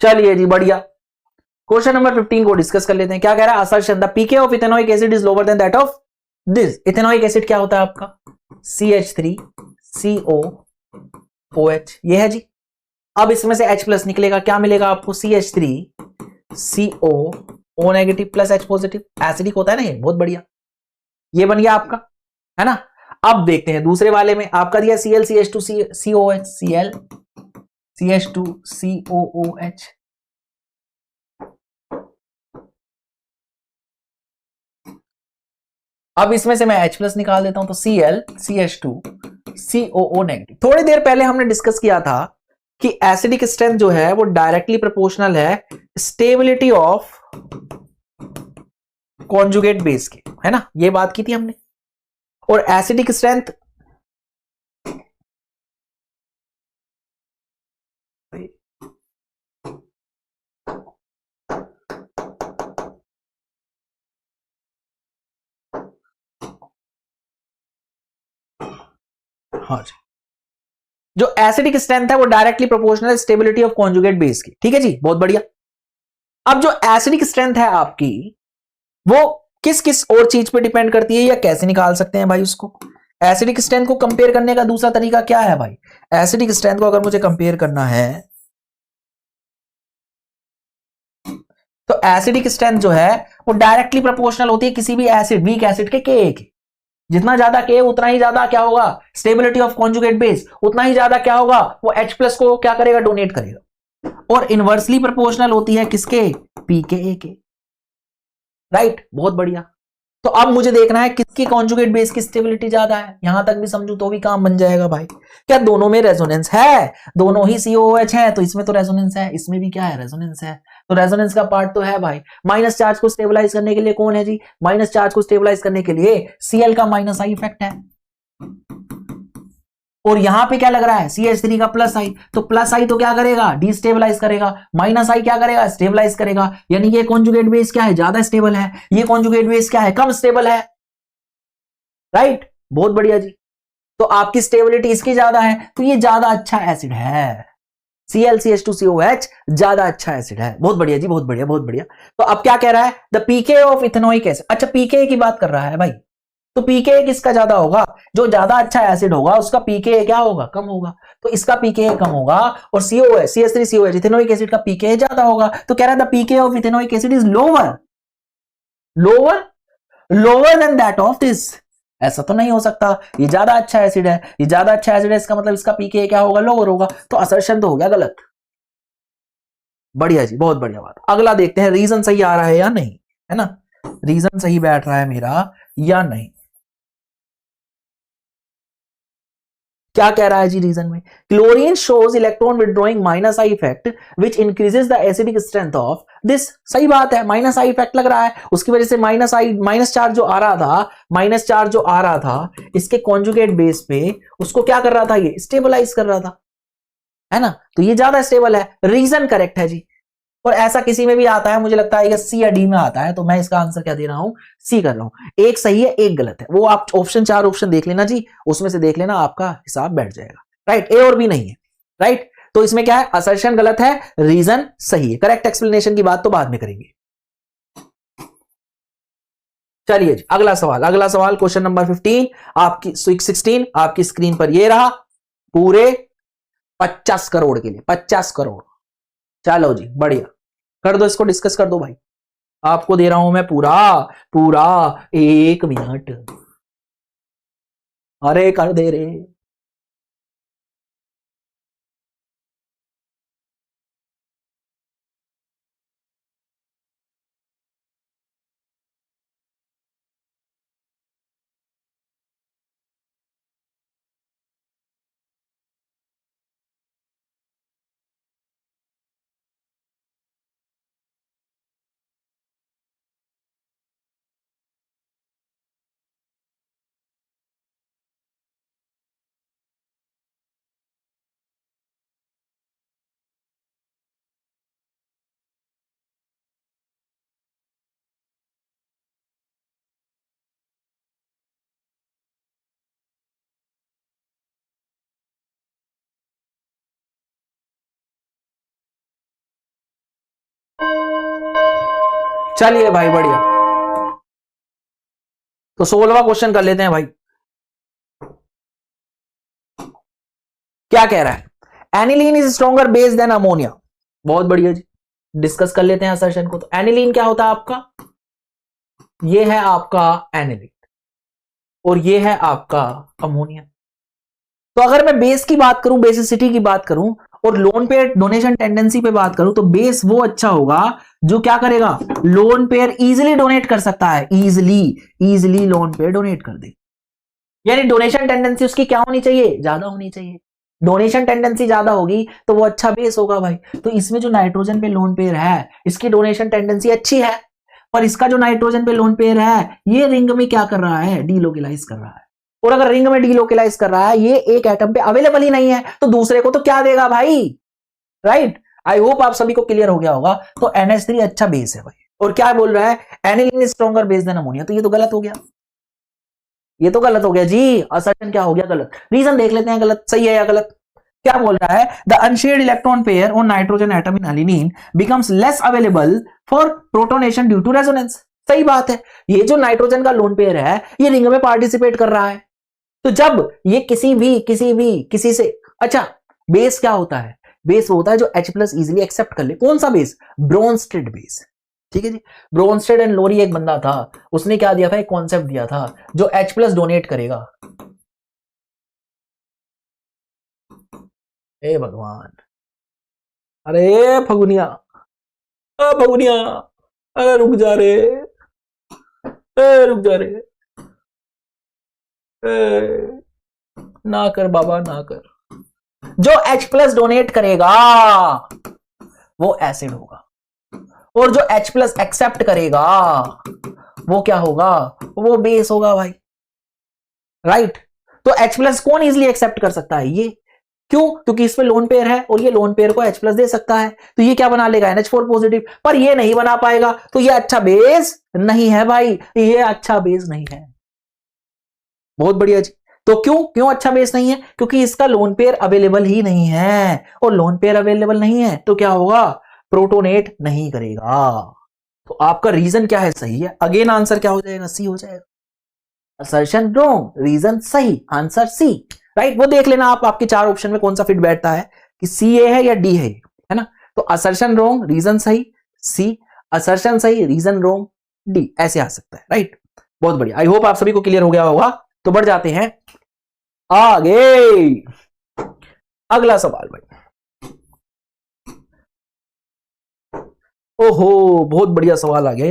चलिए जी बढ़िया, क्वेश्चन नंबर 15 को डिस्कस कर लेते हैं। क्या कह रहा है, assertion the PK of ethanoic acid is lower than that of this. Ethanoic acid क्या होता है आपका, CH3COOH, ये है जी। अब इसमें से H प्लस निकलेगा, क्या मिलेगा आपको, CH3CO negative plus H positive, acidic होता है ना ये, बहुत बढ़िया, ये बन गया आपका, है ना। अब देखते हैं दूसरे वाले में, आपका दिया ClCH2COOH, ClCH2COOH, अब इसमें से मैं H प्लस निकाल देता हूं, तो ClCH2COO नेगेटिव। थोड़ी देर पहले हमने डिस्कस किया था कि एसिडिक स्ट्रेंथ जो है वो डायरेक्टली प्रोपोर्शनल है स्टेबिलिटी ऑफ कॉन्जुगेट बेस के, है ना, ये बात की थी हमने। और एसिडिक स्ट्रेंथ हाँ जी, जो एसिडिक स्ट्रेंथ है वो directly proportional stability of conjugate base की। ठीक है जी, बहुत बढ़िया। अब जो एसिडिक स्ट्रेंथ है आपकी वो किस किस और चीज पे डिपेंड करती है या कैसे निकाल सकते हैं भाई उसको? एसिडिक स्ट्रेंथ को कंपेयर करने का दूसरा तरीका क्या है भाई? एसिडिक स्ट्रेंथ को अगर मुझे कंपेयर करना है तो एसिडिक स्ट्रेंथ जो है वो डायरेक्टली प्रोपोर्शनल होती है किसी भी एसिड, वीक एसिड के Ka के। जितना ज्यादा Ka उतना ही ज्यादा क्या होगा? स्टेबिलिटी ऑफ कॉन्जुगेट बेस, उतना ही ज्यादा क्या होगा? वो H+ को क्या करेगा? डोनेट करेगा। और इनवर्सली प्रोपोर्शनल होती है किसके? pKa के। राइट, बहुत बढ़िया। तो अब मुझे देखना है किसकी कॉन्जुगेट बेस की स्टेबिलिटी ज्यादा है। यहां तक भी समझू तो भी काम बन जाएगा भाई। क्या दोनों में रेजोनेंस है? दोनों ही COOH है तो इसमें तो रेजोनेंस है, इसमें भी क्या है? रेजोनेंस है। तो रेजोनेंस का पार्ट तो है भाई। माइनस चार्ज को स्टेबलाइज करने के लिए कौन है जी? माइनस चार्ज को स्टेबलाइज करने के लिए Cl का माइनस आई इफेक्ट है। और यहां पे क्या लग रहा है? CH3 का प्लस आई। तो प्लस आई तो क्या करेगा? डिस्टेबलाइज करेगा। माइनस आई क्या करेगा? स्टेबलाइज करेगा। यानी ये कॉन्जुगेट बेस क्या है? ज्यादा स्टेबल है। ये कॉन्जुगेट बेस क्या है? कम स्टेबल है। राइट, बहुत बढ़िया जी। तो आपकी स्टेबिलिटी इसकी ज्यादा है तो ये ज्यादा अच्छा एसिड है। ClCH2COH ज्यादा अच्छा एसिड है। बहुत बढ़िया जी, बहुत बढ़िया, बहुत बढ़िया। तो अब क्या कह रहा है? The pK of ethanoic acid. अच्छा, pK की बात कर रहा है भाई। तो pKa किसका ज्यादा होगा? जो ज्यादा अच्छा एसिड होगा उसका pKa क्या होगा? कम होगा। तो इसका pKa कम होगा और COH, CH3COH इथेनोइक एसिड का pKa ज्यादा होगा। तो कह रहा है the pKa of ethanoic acid is lower lower than that of this. ऐसा तो नहीं हो सकता, ये ज्यादा अच्छा एसिड है, ये ज्यादा अच्छा एसिड है, इसका मतलब इसका pKa क्या होगा? लोअर होगा। तो असर्शन तो हो गया गलत। बढ़िया जी, बहुत बढ़िया बात। अगला देखते हैं रीजन सही आ रहा है या नहीं, है ना? रीजन सही बैठ रहा है मेरा या नहीं? क्या कह रहा है जी रीजन में? Chlorine shows electron withdrawing minus I effect which increases the acidic strength of this. सही बात है, माइनस आई इफेक्ट लग रहा है, उसकी वजह से माइनस चार्ज जो आ रहा था, माइनस चार्ज जो आ रहा था इसके कॉन्जुगेट बेस पे, उसको क्या कर रहा था? ये स्टेबलाइज कर रहा था, है ना? तो ये ज्यादा स्टेबल है। रीजन करेक्ट है जी। और ऐसा किसी में भी आता है, मुझे लगता है सी या डी में आता है, तो मैं इसका आंसर क्या दे रहा हूं? सी कर रहा हूं। एक सही है एक गलत है, वो आप ऑप्शन 4 ऑप्शन देख लेना जी, उसमें से देख लेना, आपका हिसाब बैठ जाएगा। राइट, ए और बी नहीं है। राइट, तो इसमें क्या है? असर्शन गलत है, रीजन सही है। करेक्ट एक्सप्लेनेशन की बात तो बाद में करेंगे। चलिए जी, अगला सवाल क्वेश्चन नंबर 15 आपकी 16 आपकी स्क्रीन पर ये रहा, पूरे 50 करोड़ के लिए। 50 करोड़। चलो जी, बढ़िया, कर दो इसको, डिस्कस कर दो भाई। आपको दे रहा हूं मैं पूरा पूरा 1 मिनट। अरे कर दे रे। चलिए भाई, बढ़िया। तो 16वां क्वेश्चन कर लेते हैं भाई। क्या कह रहा है? Aniline is stronger base than ammonia. बहुत बढ़िया जी, डिस्कस कर लेते हैं असर्शन को। तो एनिलीन क्या होता है आपका? ये है आपका एनिलीन और ये है आपका अमोनिया। तो अगर मैं बेस की बात करूं, बेसिसिटी की बात करूं और लोन पेयर डोनेशन टेंडेंसी पे बात करूं, तो बेस वो अच्छा होगा जो क्या करेगा? लोन पेयर इजीली डोनेट कर सकता है, इजीली लोन पेयर डोनेट कर दे। यानी डोनेशन टेंडेंसी उसकी क्या होनी चाहिए? ज्यादा होनी चाहिए। डोनेशन टेंडेंसी ज्यादा होगी तो वो अच्छा बेस होगा भाई। तो इसमें जो नाइट्रोजन पे लोन पेयर है इसकी डोनेशन टेंडेंसी अच्छी है, और इसका जो नाइट्रोजन पे लोन पेयर है ये रिंग में क्या कर रहा है? डीलोकेलाइज कर रहा है। और अगर रिंग में डीलोकेलाइज कर रहा है, ये एक एटम पे अवेलेबल ही नहीं है, तो दूसरे को तो क्या देगा भाई? राइट, आई होप आप सभी को क्लियर हो गया होगा। तो NH3 अच्छा बेस है भाई। और क्या बोल रहा है? Aniline is stronger base than ammonia. तो ये तो गलत हो गया। ये तो गलत हो गया जी, असर्शन क्या हो गया गलत। रीजन देख लेते हैं गलत सही है या गलत। क्या बोल रहा है, the unshared electron pair on nitrogen atom in aniline becomes less available for protonation due to resonance. सही बात है, ये जो नाइट्रोजन का लोन पेयर है ये रिंग में पार्टिसिपेट कर रहा है, तो जब ये किसी से, अच्छा बेस क्या होता है, बेस वो होता है जो H प्लस इजिली एक्सेप्ट कर ले। कौन सा बेस, ब्रोंस्टेड बेस, ठीक है जी। ब्रोंस्टेड एंड लोरी एक बंदा था, उसने क्या दिया था, एक कॉन्सेप्ट दिया था, जो H प्लस डोनेट करेगा। ए भगवान, अरे फगुनिया, फगुनिया, अरे रुक जा रे, रुक जा रे, ना कर बाबा ना कर। जो H प्लस डोनेट करेगा वो एसिड होगा, और जो H प्लस एक्सेप्ट करेगा वो क्या होगा, वो बेस होगा भाई, राइट। तो H प्लस कौन इजिली एक्सेप्ट कर सकता है, ये। क्यों, क्योंकि इसमें लोन पेयर है और ये लोन पेयर को H प्लस दे सकता है, तो ये क्या बना लेगा, NH4 पॉजिटिव। पर ये नहीं बना पाएगा, तो ये अच्छा बेस नहीं है भाई, ये अच्छा बेस नहीं है। बहुत बढ़िया जी। तो क्यों अच्छा बेस नहीं है, क्योंकि इसका लोन पेयर अवेलेबल ही नहीं है, और लोन पेयर अवेलेबल नहीं है तो क्या होगा, प्रोटोनेट नहीं करेगा। तो आपका रीजन क्या है, सही है। अगेन आंसर क्या हो जाएगा, सी हो जाएगा। असर्शन रॉन्ग, रीजन सही, आंसर सी, राइट। वो देख लेना आप, आपके चार ऑप्शन में कौन सा फिट बैठता है, कि सी ए है या डी है ना। तो असर्शन रॉन्ग, रीजन सही सी, असर्शन सही, रीजन रॉन्ग डी, ऐसे आ सकता है, राइट। बहुत बढ़िया, आई होप आप सभी को क्लियर हो गया होगा। तो बढ़ जाते हैं आगे, अगला सवाल भाई। ओहो बहुत बढ़िया सवाल आ गया,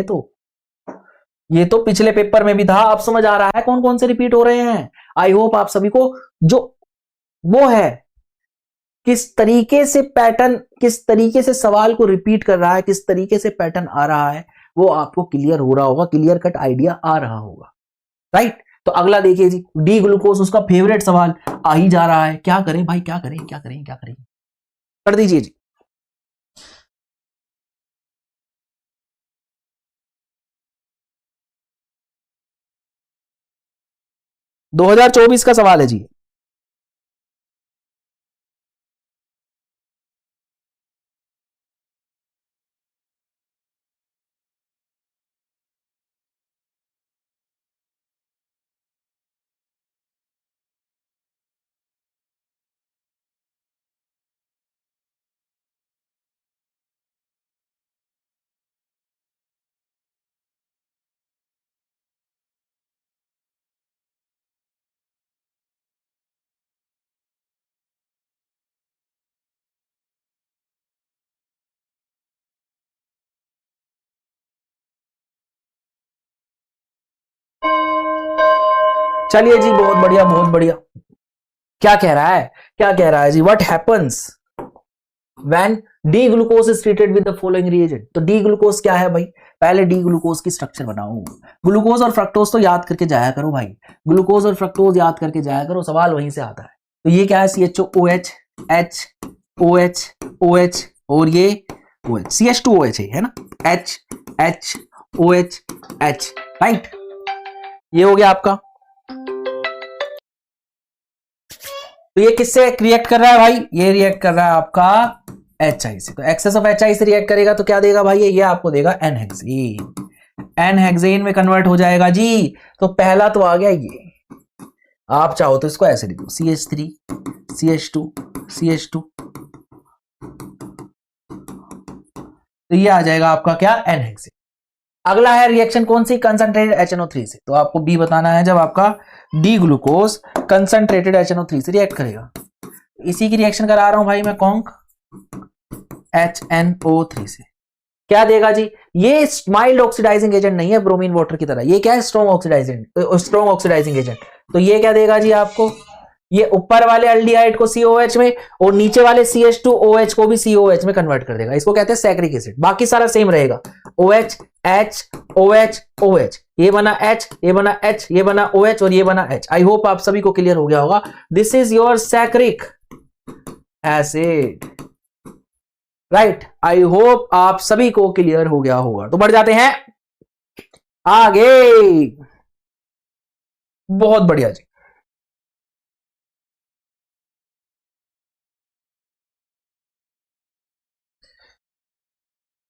ये तो पिछले पेपर में भी था। अब समझ आ रहा है कौन कौन से रिपीट हो रहे हैं। आई होप आप सभी को जो वो है, किस तरीके से पैटर्न, किस तरीके से सवाल को रिपीट कर रहा है, किस तरीके से पैटर्न आ रहा है, वो आपको क्लियर हो रहा होगा, क्लियर कट आइडिया आ रहा होगा, राइट। तो अगला देखिए जी, डी ग्लूकोज, उसका फेवरेट सवाल आ ही जा रहा है। क्या करें भाई, क्या करें, क्या करें, क्या करें, कर दीजिए जी। दो 2024 का सवाल है जी। चलिए जी, बहुत बढ़िया बहुत बढ़िया। क्या कह रहा है, क्या कह रहा है जी, what happens when D glucose is treated with the following reagent. तो डी ग्लूकोज क्या है भाई, पहले डी ग्लूकोज की स्ट्रक्चर बनाओ। ग्लूकोज और फ्रक्टोज तो याद करके जाया करो भाई, ग्लूकोज और फ्रक्टोज याद करके जाया करो, सवाल वहीं से आता है। तो ये क्या है, CHOOH, H OH OH, और ये OH, CH2OH है ना, H H OH H, right. ये हो गया आपका। तो ये किससे रिएक्ट कर रहा है भाई, ये रिएक्ट कर रहा है आपका HI से। तो एक्सेस ऑफ HI से रिएक्ट करेगा तो क्या देगा भाई, ये आपको देगा N-हेक्सेन, N-हेक्सेन में कन्वर्ट हो जाएगा जी। तो पहला तो आ गया ये, आप चाहो तो इसको ऐसे लिख दो, CH3 CH2 CH2, तो ये आ जाएगा आपका क्या, N-हेक्सेन। अगला है रिएक्शन कौन सी, कंसंट्रेटेड HNO3 से। तो आपको बी बताना है, जब आपका डी ग्लूकोज कंसंट्रेटेड HNO3 से रिएक्ट करेगा। इसी की रिएक्शन करा रहा हूं भाई मैं, कॉन्क HNO3 से। क्या देगा जी, ये माइल्ड ऑक्सीडाइजिंग एजेंट नहीं है ब्रोमीन वाटर की तरह, ये क्या है, स्ट्रॉन्ग ऑक्सीडाइजिंग एजेंट। तो ये क्या देगा जी आपको, ये ऊपर वाले एल्डिहाइड को COH में और नीचे वाले CH2OH को भी COH में कन्वर्ट कर देगा। इसको कहते हैं सैक्रिक एसिड। बाकी सारा सेम रहेगा, OH H OH OH, ये बना H, ये बना H, ये बना OH और ये बना H। आई होप आप सभी को क्लियर हो गया होगा। This is your saccharic acid, right. I hope आप सभी को क्लियर हो गया होगा। तो बढ़ जाते हैं आगे, बहुत बढ़िया जी।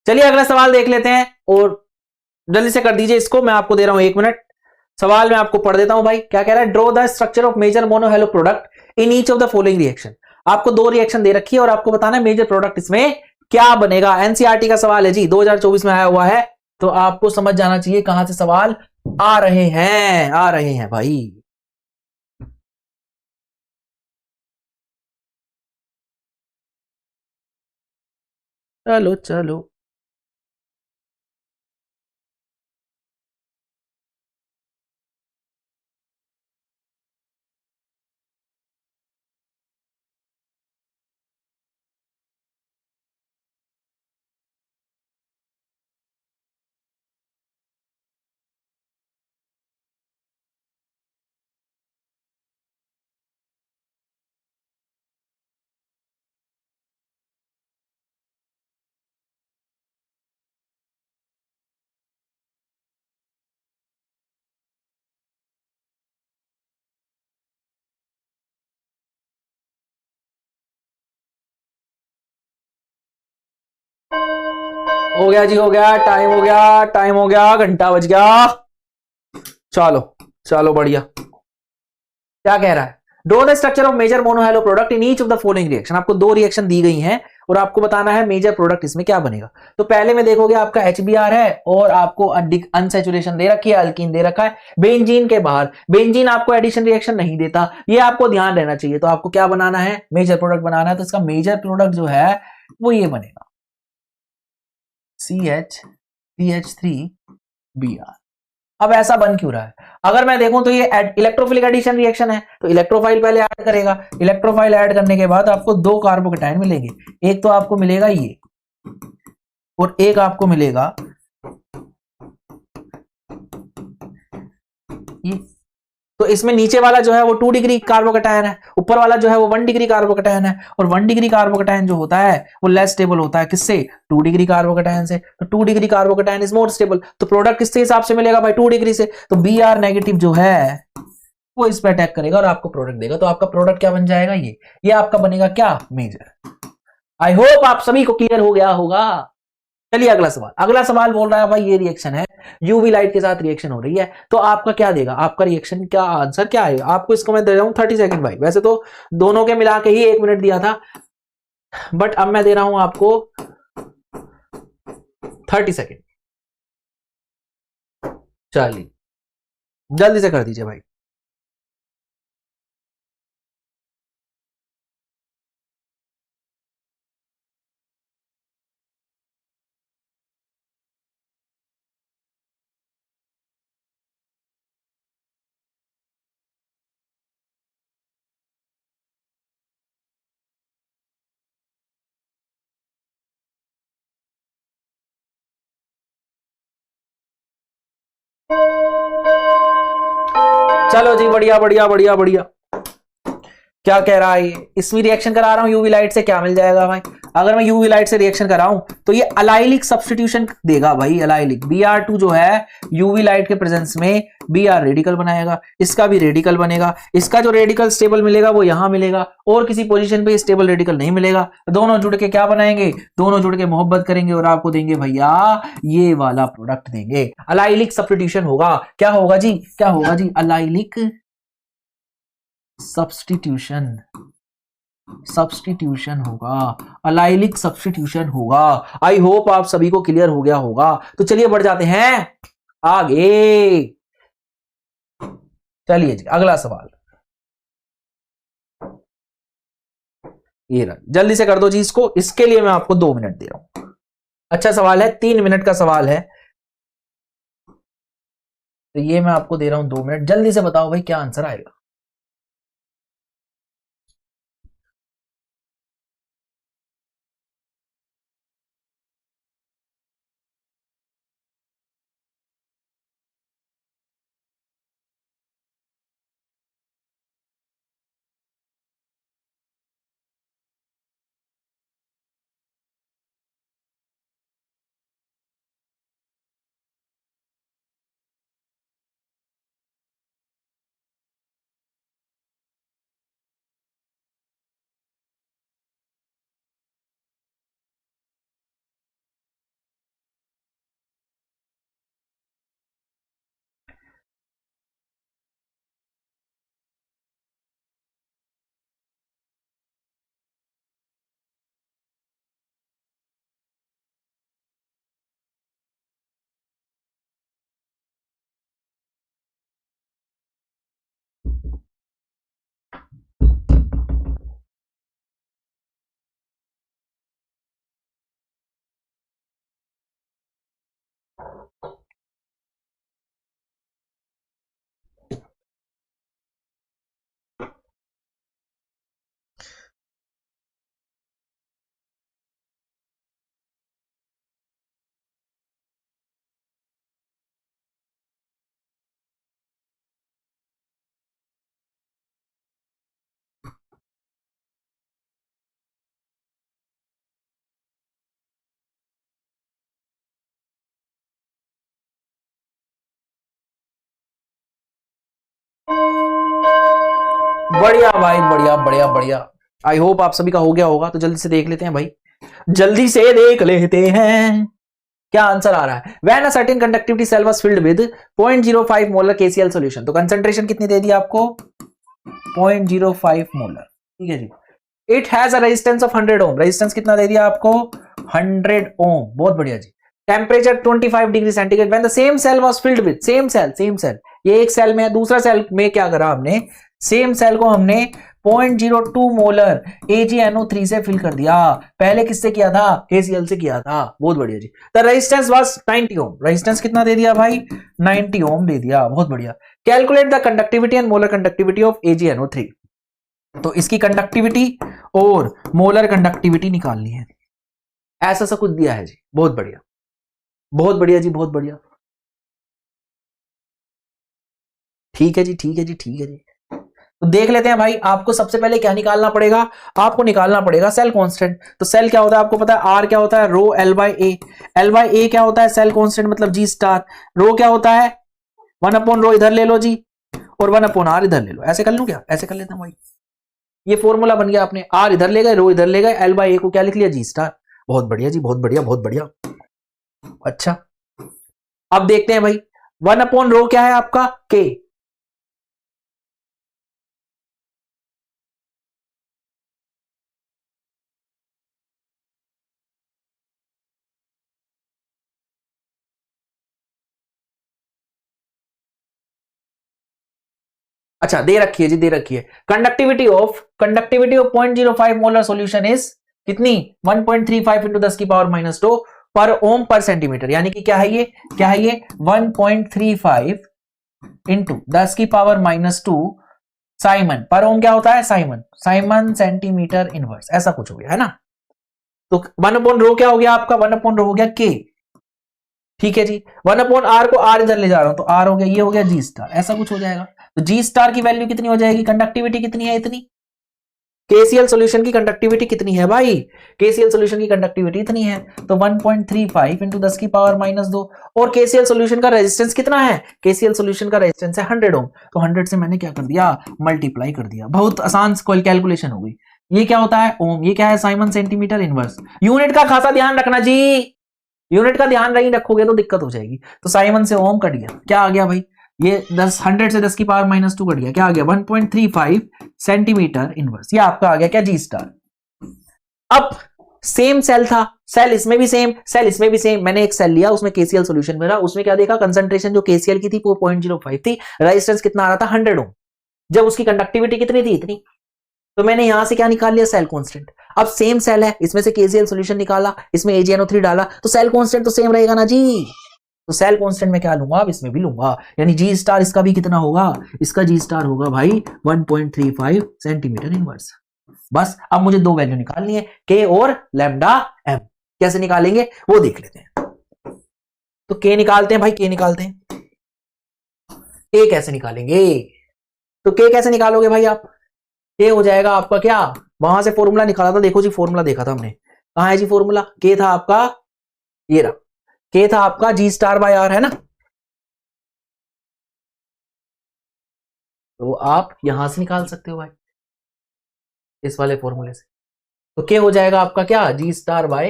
चलिए अगला सवाल देख लेते हैं और जल्दी से कर दीजिए इसको, मैं आपको दे रहा हूं 1 मिनट। सवाल मैं आपको पढ़ देता हूं भाई, क्या कह रहा है, draw the structure of major monohalo product in each of the following reaction. आपको 2 रिएक्शन दे रखी है और आपको बताना है मेजर प्रोडक्ट इसमें क्या बनेगा। एनसीईआरटी का सवाल है जी, 2024 में आया हुआ है, तो आपको समझ जाना चाहिए कहां से सवाल आ रहे हैं, आ रहे हैं भाई। चलो चलो। हो गया जी, हो गया, टाइम हो गया, टाइम हो गया, घंटा बज गया। चलो चलो बढ़िया। क्या कह रहा है, draw the structure of major monohalo product in each of the following reaction. आपको 2 रिएक्शन दी गई हैं और आपको बताना है मेजर प्रोडक्ट इसमें क्या बनेगा। तो पहले में देखोगे आपका HBr है और आपको अनसैचुरेशन दे रखी है, अल्कीन दे रखा है। बेंजीन के बाहर, बेंजीन आपको एडिशन रिएक्शन नहीं देता, ये आपको ध्यान रहना चाहिए। तो आपको क्या बनाना है, मेजर प्रोडक्ट बनाना है। तो इसका मेजर प्रोडक्ट जो है वो ये बनेगा, CH3Br। अब ऐसा बन क्यों रहा है, अगर मैं देखूं तो ये इलेक्ट्रोफिलिक एडिशन रिएक्शन है, तो इलेक्ट्रोफाइल पहले ऐड करेगा। इलेक्ट्रोफाइल ऐड करने के बाद आपको 2 कार्बोकेटाइन मिलेंगे, एक तो आपको मिलेगा ये और एक आपको मिलेगा ये। तो इसमें नीचे वाला जो है वो 2 डिग्री कार्बोकेटायन है, ऊपर वाला जो है वो 1 डिग्री कार्बोकेटायन है। और 1 डिग्री कार्बोकेटायन जो होता है वो लेस स्टेबल होता है, किससे, 2 डिग्री कार्बोकेटायन से। तो 2 degree carbocation is more stable. तो प्रोडक्ट किसके हिसाब से मिलेगा भाई, 2 डिग्री से। तो Br- जो है वो इस पर अटैक करेगा और आपको प्रोडक्ट देगा। तो आपका प्रोडक्ट क्या बन जाएगा, ये आपका बनेगा क्या, मेजर। आई होप आप सभी को क्लियर हो गया होगा। चलिए अगला सवाल, अगला सवाल बोल रहा है भाई ये रिएक्शन है, यूवी लाइट के साथ रिएक्शन हो रही है, तो आपका क्या देगा, आपका रिएक्शन क्या आंसर क्या आएगा। आपको इसको मैं दे रहा हूं 30 सेकंड भाई, वैसे तो दोनों के मिला के ही 1 मिनट दिया था, बट अब मैं दे रहा हूं आपको 30 सेकंड। चलिए जल्दी से कर दीजिए भाई। चलो जी, बढ़िया बढ़िया बढ़िया बढ़िया। क्या कह रहा है ये, इसमें रिएक्शन करा रहा हूं यूवी लाइट से, क्या मिल जाएगा भाई। अगर मैं यूवी लाइट से रिएक्शन कराऊं तो ये अलाइलिक सब्स्टिट्यूशन देगा भाई, अलाइलिक। Br2 जो है यूवी लाइट के प्रेजेंस में Br रेडिकल बनाएगा, इसका भी रेडिकल बनेगा। इसका जो रेडिकल स्टेबल मिलेगा वो यहां मिलेगा और किसी पोजीशन पे स्टेबल रेडिकल नहीं मिलेगा। दोनों जुड़ के क्या बनाएंगे, दोनों जुड़ के मोहब्बत करेंगे और आपको देंगे भैया ये वाला प्रोडक्ट देंगे। अलाइलिक सब्स्टिट्यूशन होगा, क्या होगा जी, क्या होगा जी, अलाइलिक सब्स्टिट्यूशन, सब्स्टिट्यूशन होगा, अलाइलिक सब्स्टिट्यूशन होगा। आई होप आप सभी को क्लियर हो गया होगा। तो चलिए बढ़ जाते हैं आगे। चलिए जी अगला सवाल, ये रहा, जल्दी से कर दो जी इसको, इसके लिए मैं आपको 2 मिनट दे रहा हूं। अच्छा सवाल है, 3 मिनट का सवाल है, तो ये मैं आपको दे रहा हूं 2 मिनट। जल्दी से बताओ भाई क्या आंसर आएगा। बढ़िया भाई, बढ़िया बढ़िया बढ़िया। आई होप आप सभी का हो गया होगा। तो जल्दी से देख लेते हैं भाई, जल्दी से देख लेते हैं क्या आंसर आ रहा है। When a certain conductivity cell was filled with 0.05 molar KCl solution, तो कंसंट्रेशन कितनी दे दी आपको, 0.05 मोलर, ठीक है जी। It has a resistance of 100 ohm, resistance कितना दे दिया आपको, 100 ओम, बहुत बढ़िया जी। Temperature 25 degree centigrade. When the same cell was filled with, same cell, ये एक सेल में है, दूसरा सेल में क्या करा हमने, सेम सेल को हमने 0.02 मोलर AgNO3 से फिल कर दिया। पहले किससे किया था, KCl से किया था, बहुत बढ़िया जी। The resistance was 90 ohm, resistance कितना दे दिया भाई, 90 ओम दे दिया, बहुत बढ़िया। Calculate the conductivity and molar conductivity of AgNO3, तो इसकी कंडक्टिविटी और मोलर कंडक्टिविटी निकालनी है, ऐसा सा कुछ दिया है जी, बहुत बढ़िया, बहुत बढ़िया जी, बहुत बढ़िया। ठीक है जी, ठीक है जी, ठीक है जी। तो देख लेते हैं भाई, आपको सबसे पहले क्या निकालना पड़ेगा, आपको निकालना पड़ेगा सेल कांस्टेंट। तो सेल क्या होता है आपको पता है, आर क्या होता है, रो L बाई ए क्या होता है, सेल कांस्टेंट मतलब G स्टार। रो क्या होता है, 1/रो इधर ले लो जी, और 1/r इधर ले लो। ऐसे कर लूं क्या, ऐसे कर लेता हूं भाई, ये फॉर्मूला बन गया। आपने आर इधर ले गए, रो इधर ले गए, L बाई ए को क्या लिख लिया, G स्टार। बहुत बढ़िया जी, बहुत बढ़िया, बहुत बढ़िया। अच्छा, अब देखते हैं भाई, 1/रो क्या है आपका, K। अच्छा, दे रखी है जी, दे रखी है। Conductivity of 0.05 molar solution is कितनी, 1.35 इंटू 10 की पावर -2 पर ओम पर सेंटीमीटर, यानी कि क्या है ये, क्या है ये, 1.35 इंटू 10 की पावर -2 साइमन पर ओम, क्या होता है साइमन सेंटीमीटर इनवर्स, ऐसा कुछ हो गया है ना। तो 1/रो क्या हो गया आपका, 1/रो हो गया K, ठीक है जी। 1/r को r इधर ले जा रहा हूं, तो r हो गया, ये हो गया G स्टार, ऐसा कुछ हो जाएगा। तो G स्टार की वैल्यू कितनी हो जाएगी, कंडक्टिविटी कितनी है, इतनी। KCl सॉल्यूशन की कंडक्टिविटी कितनी है भाई, KCl सॉल्यूशन की कंडक्टिविटी इतनी है, तो 1.35 इंटू 10 की पावर -2। और KCl सॉल्यूशन का रेजिस्टेंस कितना है, KCl सॉल्यूशन का रेजिस्टेंस है 100 ओम, तो 100 से मैंने क्या कर दिया, मल्टीप्लाई कर दिया। बहुत आसान कैलकुलेशन हो गई। ये क्या होता है ओम, ये क्या है साइमन सेंटीमीटर इनवर्स। यूनिट का खासा ध्यान रखना जी, यूनिट का ध्यान नहीं रखोगे तो दिक्कत हो जाएगी। तो साइमन से ओम कट गया, क्या आ गया भाई, ये 100 से 10 की पावर -2 कट गया, क्या आ गया, 1.35 सेंटीमीटर इनवर्स, ये आपका आ गया क्या, G स्टार। अब सेम सेल था, सेल इसमें भी सेम, सेल इसमें भी सेम, मैंने एक सेल लिया, उसमें KCl सॉल्यूशन मेरा, उसमें क्या देखा, कंसंट्रेशन जो KCl की थी वो 0.05 थी, रेजिस्टेंस कितना आ रहा था, 100 ओम, जब उसकी कंडक्टिविटी कितनी थी, इतनी। तो मैंने यहां से क्या निकाल लिया, सेल कांस्टेंट। अब सेम सेल है, इसमें से KCl सॉल्यूशन निकाला, इसमें AgNO3 डाला, तो सेल कांस्टेंट तो सेम रहेगा ना जी। तो सेल कांस्टेंट में क्या लूंगा, अब इसमें भी लूंगा, यानी G स्टार इसका भी कितना होगा, इसका G स्टार होगा भाई 1.35 सेंटीमीटर इनवर्स। बस अब मुझे दो वैल्यू निकालनी है, K और लैम्डा M। कैसे निकालेंगे वो देख लेते हैं। तो K निकालते हैं भाई, K निकालते हैं। K कैसे निकालेंगे, तो K कैसे निकालोगे भाई आप, K हो जाएगा आपका क्या, वहां से फॉर्मूला निकाला था, देखो जी फॉर्मूला देखा था हमने, कहां है जी फॉर्मूला, K था आपका, ये रहा, K था आपका G स्टार बाय R, है ना। तो आप यहां से निकाल सकते हो भाई, इस वाले फॉर्मूले से। तो K हो जाएगा आपका क्या, G star by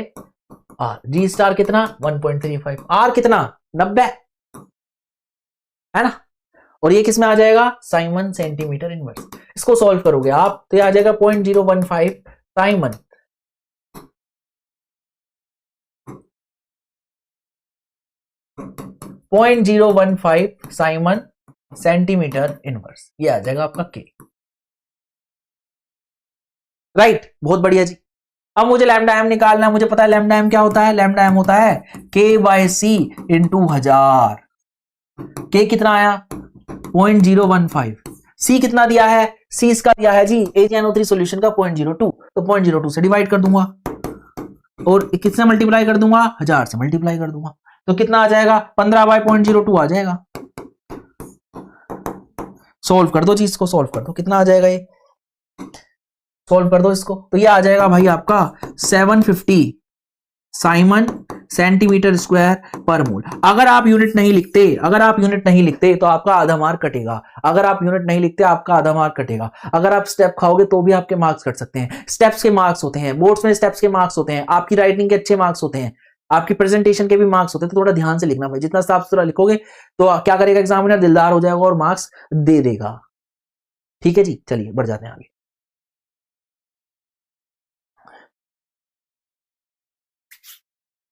R। G star कितना 1.35, R कितना 90, है ना। और ये किस में आ जाएगा, साइमन सेंटीमीटर इनवर्स। इसको सॉल्व करोगे आप तो ये आ जाएगा 0.015 साइमन 0.015 साइमन सेंटीमीटर इनवर्स, ये आ जाएगा आपका K, राइट। बहुत बढ़िया जी। अब मुझे लैम्डा एम निकालना है, मुझे पता है लैम्डा एम क्या होता है, लैम्डा एम होता है K/C इंटू 1000। K कितना आया 0.015, C कितना दिया है, C इसका दिया है जी AgNO3 सॉल्यूशन का 0.02, तो 0.02 से डिवाइड कर दूंगा और किससे मल्टीप्लाई कर दूंगा, 1000 से मल्टीप्लाई कर दूंगा, तो कितना आ जाएगा 15/0.02 आ जाएगा। सॉल्व कर दो जी, इसको सॉल्व कर दो, कितना आ जाएगा ये, सॉल्व कर दो इसको, तो ये आ जाएगा भाई आपका 750 साइमन सेंटीमीटर स्क्वायर पर मोल। अगर आप यूनिट नहीं लिखते तो आपका आधा मार्क कटेगा। अगर आप यूनिट नहीं लिखते आपका आधा मार्क कटेगा। अगर आप स्टेप खाओगे तो भी आपके मार्क्स कट सकते हैं। स्टेप्स के मार्क्स होते हैं, बोर्ड्स में स्टेप्स के मार्क्स होते हैं, आपकी राइटिंग के अच्छे मार्क्स होते हैं, आपकी प्रेजेंटेशन के भी मार्क्स होते हैं। तो थोड़ा ध्यान से लिखना भाई, जितना साफ सुथरा लिखोगे तो क्या करेगा एग्जामिनर, दिलदार हो जाएगा और मार्क्स दे देगा। ठीक है जी, चलिए बढ़ जाते हैं आगे।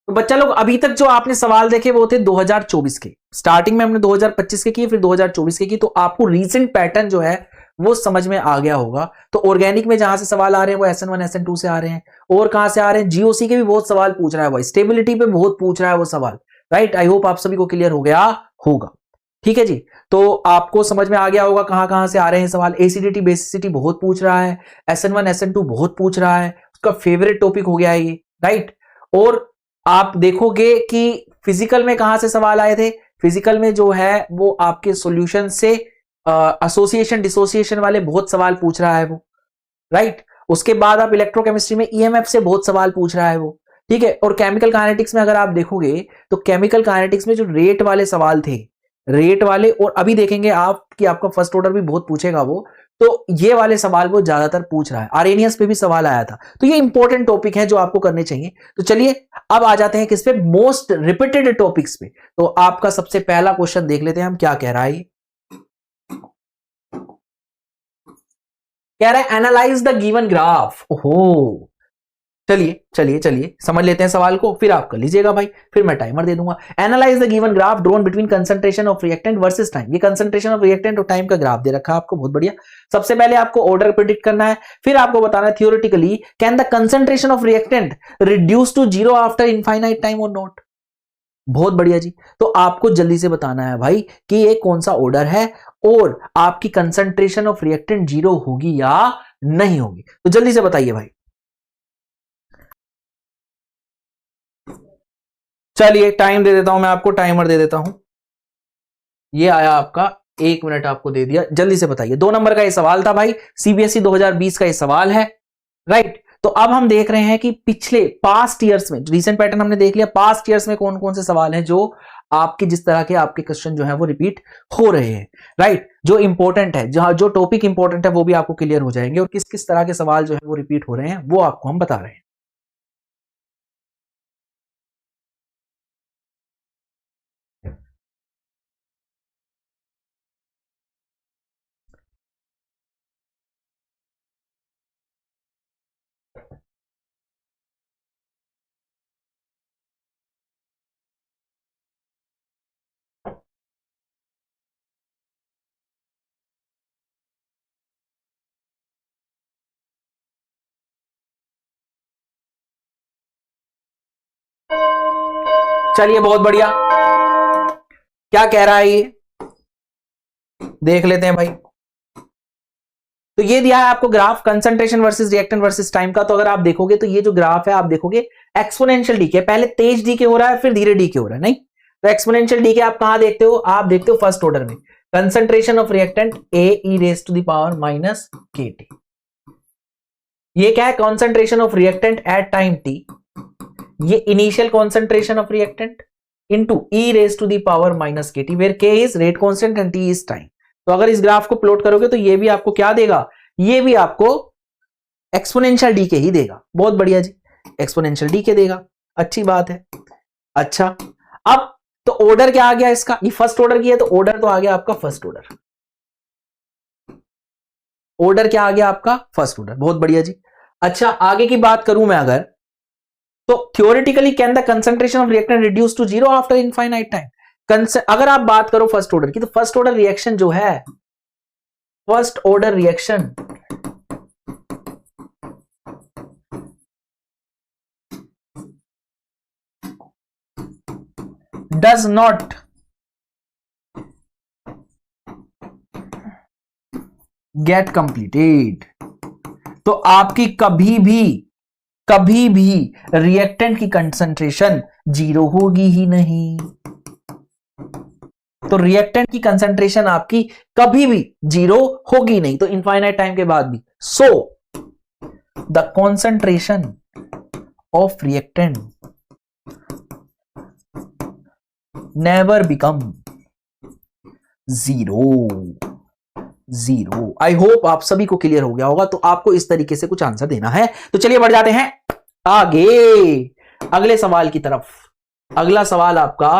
तो बच्चा लोग अभी तक जो आपने सवाल देखे वो थे 2024 के। स्टार्टिंग में हमने 2025 के किए, फिर 2024 के किए। तो आपको रीसेंट पैटर्न जो है वो समझ में आ गया होगा। तो ऑर्गेनिक में जहां से सवाल आ रहे हैं वो SN1 SN2 से आ रहे हैं। और कहां से आ रहे हैं, जीओसी के भी बहुत सवाल पूछ रहा है भाई, स्टेबिलिटी पे बहुत पूछ रहा है वो सवाल। राइट, आई होप आप सभी को क्लियर हो गया होगा। ठीक है जी, तो आपको समझ में आ गया होगा कहां कहां से आ रहे हैं सवाल। एसिडिटी बेसिसिटी बहुत पूछ रहा है, SN1 SN2 बहुत पूछ रहा है, उसका फेवरेट टॉपिक हो गया है ये। राइट, और आप देखोगे कि फिजिकल में कहां से सवाल आए थे। फिजिकल में जो है वो आपके सॉल्यूशन से एसोसिएशन डिसोसिएशन वाले बहुत सवाल पूछ रहा है वो। राइट, उसके बाद आप इलेक्ट्रोकेमिस्ट्री में EMF से बहुत सवाल पूछ रहा है वो। ठीक है, और केमिकल काइनेटिक्स में अगर आप देखोगे तो केमिकल काइनेटिक्स में जो रेट वाले सवाल थे, रेट वाले, और अभी देखेंगे आप कि आपका फर्स्ट ऑर्डर भी बहुत पूछेगा वो, तो ये वाले सवाल वो ज्यादातर पूछ रहा है। आर्रेनियस पे भी सवाल आया था। तो ये इंपॉर्टेंट टॉपिक है जो आपको करने चाहिए। तो चलिए अब आ जाते हैं किस पे, मोस्ट रिपीटेड टॉपिक्स पे। तो आपका सबसे पहला क्वेश्चन देख लेते हैं हम क्या कह रहा है। कह रहा है एनालाइज द गिवन ग्राफ। ओहो, चलिए चलिए चलिए समझ लेते हैं सवाल को, फिर आप कर लीजिएगा भाई, फिर मैं टाइमर दे दूंगा। Analyse the given graph drawn between concentration of reactant versus time. ये कंसंट्रेशन ऑफ रिएक्टेंट और टाइम का ग्राफ दे रखा है आपको, बहुत बढ़िया। सबसे पहले आपको ऑर्डर प्रेडिक्ट करना है, फिर आपको बताना है theoretically can the concentration of reactant reduce to zero after infinite time और नॉट। बहुत बढ़िया जी, तो आपको जल्दी से बताना है भाई कि ये कौन सा ऑर्डर है और आपकी कंसंट्रेशन ऑफ रिएक्टेंट जीरो होगी या नहीं होगी। तो जल्दी से बताइए भाई। चलिए टाइम दे देता हूं मैं आपको, टाइमर दे देता हूं। ये आया आपका, 1 मिनट आपको दे दिया, जल्दी से बताइए। 2 नंबर का ये सवाल था भाई, CBSE 2020 का ये सवाल है। राइट, तो अब हम देख रहे हैं कि पिछले पास्ट ईयर्स में, रीसेंट पैटर्न हमने देख लिया, पास्ट ईयर्स में कौन कौन से सवाल हैं जो आपके जिस तरह के आपके क्वेश्चन जो है वो रिपीट हो रहे हैं। राइट, जो इंपॉर्टेंट है, जहां जो टॉपिक इंपॉर्टेंट है वो भी आपको क्लियर हो जाएंगे, और किस किस तरह के सवाल जो है वो रिपीट हो रहे हैं वो आपको हम बता रहे हैं। चलिए बहुत बढ़िया, क्या कह रहा है ये देख लेते हैं भाई। तो ये दिया है आपको graph concentration versus reactant versus time का। तो अगर आप देखोगे तो ये जो ग्राफ है आप देखोगे एक्सपोनेंशियल डीके, पहले तेज डीके हो रहा है फिर धीरे डीके हो रहा है, नहीं। तो एक्सपोनेंशियल डीके आप कहां देखते हो, आप देखते हो फर्स्ट ऑर्डर में, concentration of reactant Ae⁻⁻ KT। ये क्या है, concentration of reactant at time t, ये initial concentration of reactant into e⁻⁻ KT where K is rate constant and T is time. तो अगर इस ग्राफ को प्लॉट करोगे तो ये भी आपको क्या देगा, ये भी आपको एक्सपोनेंशियल डीके ही देगा। बहुत बढ़िया जी, एक्सपोनेंशियल डीके देगा, अच्छी बात है। अच्छा, अब तो ऑर्डर क्या आ गया इसका, ये फर्स्ट ऑर्डर की है तो ऑर्डर तो आ गया आपका फर्स्ट ऑर्डर। ऑर्डर क्या आ गया आपका, फर्स्ट ऑर्डर, बहुत बढ़िया जी। अच्छा, आगे की बात करूं मैं अगर, तो theoretically can the concentration of reactant reduce to zero after infinite time. अगर आप बात करो फर्स्ट ऑर्डर की, तो फर्स्ट ऑर्डर रिएक्शन जो है, first order reaction does not gate completed. तो आपकी कभी भी रिएक्टेंट की कंसंट्रेशन जीरो होगी ही नहीं। तो रिएक्टेंट की कंसंट्रेशन आपकी कभी भी जीरो होगी नहीं, तो इनफाइनाइट टाइम के बाद भी। So the concentration of reactant never become zero. I hope आप सभी को क्लियर हो गया होगा। तो आपको इस तरीके से कुछ आंसर देना है। तो चलिए बढ़ जाते हैं आगे अगले सवाल की तरफ। अगला सवाल आपका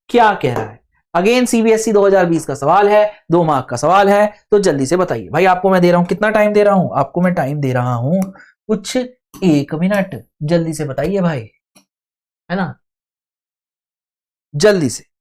क्या कह रहा है? अगेन सीबीएसई 2020 का सवाल है, 2 मार्क का सवाल है। तो जल्दी से बताइए भाई। आपको मैं दे रहा हूं, कितना टाइम दे रहा हूं आपको? मैं टाइम दे रहा हूं कुछ 1 मिनट। जल्दी से बताइए भाई, है ना, जल्दी से।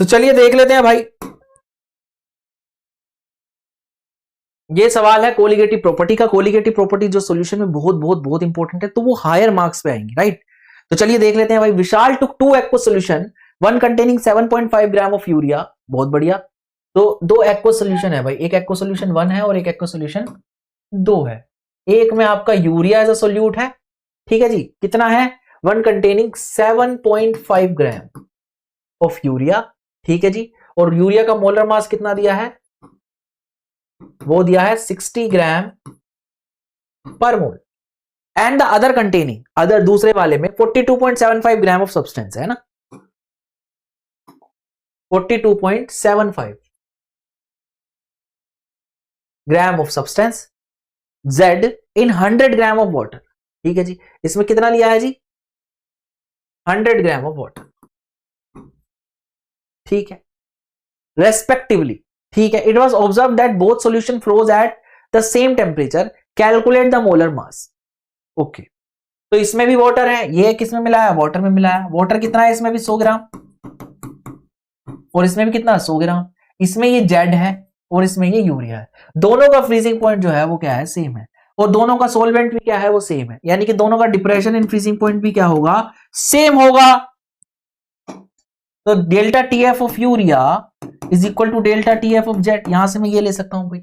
तो चलिए देख लेते हैं भाई। ये सवाल है कोलिगेटिव प्रॉपर्टी का। कोलिगेटिव प्रॉपर्टी जो सॉल्यूशन में बहुत बहुत बहुत इंपॉर्टेंट है, तो वो हायर मार्क्स पे आएंगे, राइट। तो चलिए देख लेते हैं भाई। विशाल टुक 2 aqueous solution, one containing 7.5 gram of urea. बहुत बढ़िया। तो 2 एक्व सॉल्यूशन है भाई। एक एक्व सॉल्यूशन 1 है और एक एक्व सॉल्यूशन 2 है। एक में आपका यूरिया एज अ सोल्यूट है, ठीक है जी। कितना है? One containing 7.5 gram of urea, ठीक है जी। और यूरिया का मोलर मास कितना दिया है? वो दिया है 60 gram per mole. And the other containing, other दूसरे वाले में 42.75 ग्राम ऑफ सब्सटेंस है ना, 42.75 gram of substance Z in 100 gram of water, ठीक है जी। इसमें कितना लिया है जी? 100 ग्राम ऑफ वाटर, ठीक है, रेस्पेक्टिवली, ठीक है। It was observe that both solution froze at the same temperature, calculate the molar mass. Okay, तो इसमें भी वाटर है, ये किसमें मिला है? वाटर में मिला है। वाटर कितना है? इसमें भी 100 ग्राम और इसमें भी कितना? 100 ग्राम। इसमें ये जेड है और इसमें ये यूरिया है। दोनों का फ्रीजिंग पॉइंट जो है वो क्या है? सेम है। और दोनों का सोलवेंट भी क्या है? वो सेम है। यानी कि दोनों का डिप्रेशन इन फ्रीजिंग पॉइंट भी क्या होगा? सेम होगा। तो delta TF of urea is equal to delta TF of Z. यहां से मैं ये ले सकता हूं भाई,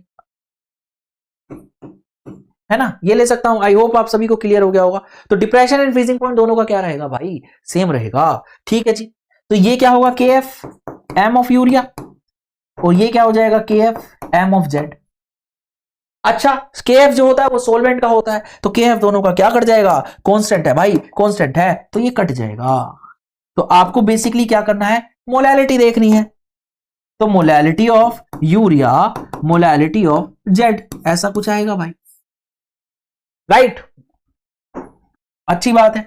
है ना, ये ले सकता हूं। आई होप आप सभी को क्लियर हो गया होगा। तो डिप्रेशन एंड फ्रीजिंग पॉइंट दोनों का क्या रहेगा भाई? सेम रहेगा, ठीक है जी। तो ये क्या होगा? के एफ एम ऑफ यूरिया और ये क्या हो जाएगा? के एफ एम ऑफ जेड। अच्छा, के एफ जो होता है वो सोलवेंट का होता है, तो के एफ दोनों का क्या कट जाएगा? कांस्टेंट है भाई, कांस्टेंट है, तो ये कट जाएगा। तो आपको बेसिकली क्या करना है? मोलैलिटी देखनी है। तो molality of urea, molality of Z, ऐसा कुछ आएगा भाई, राइट। अच्छी बात है।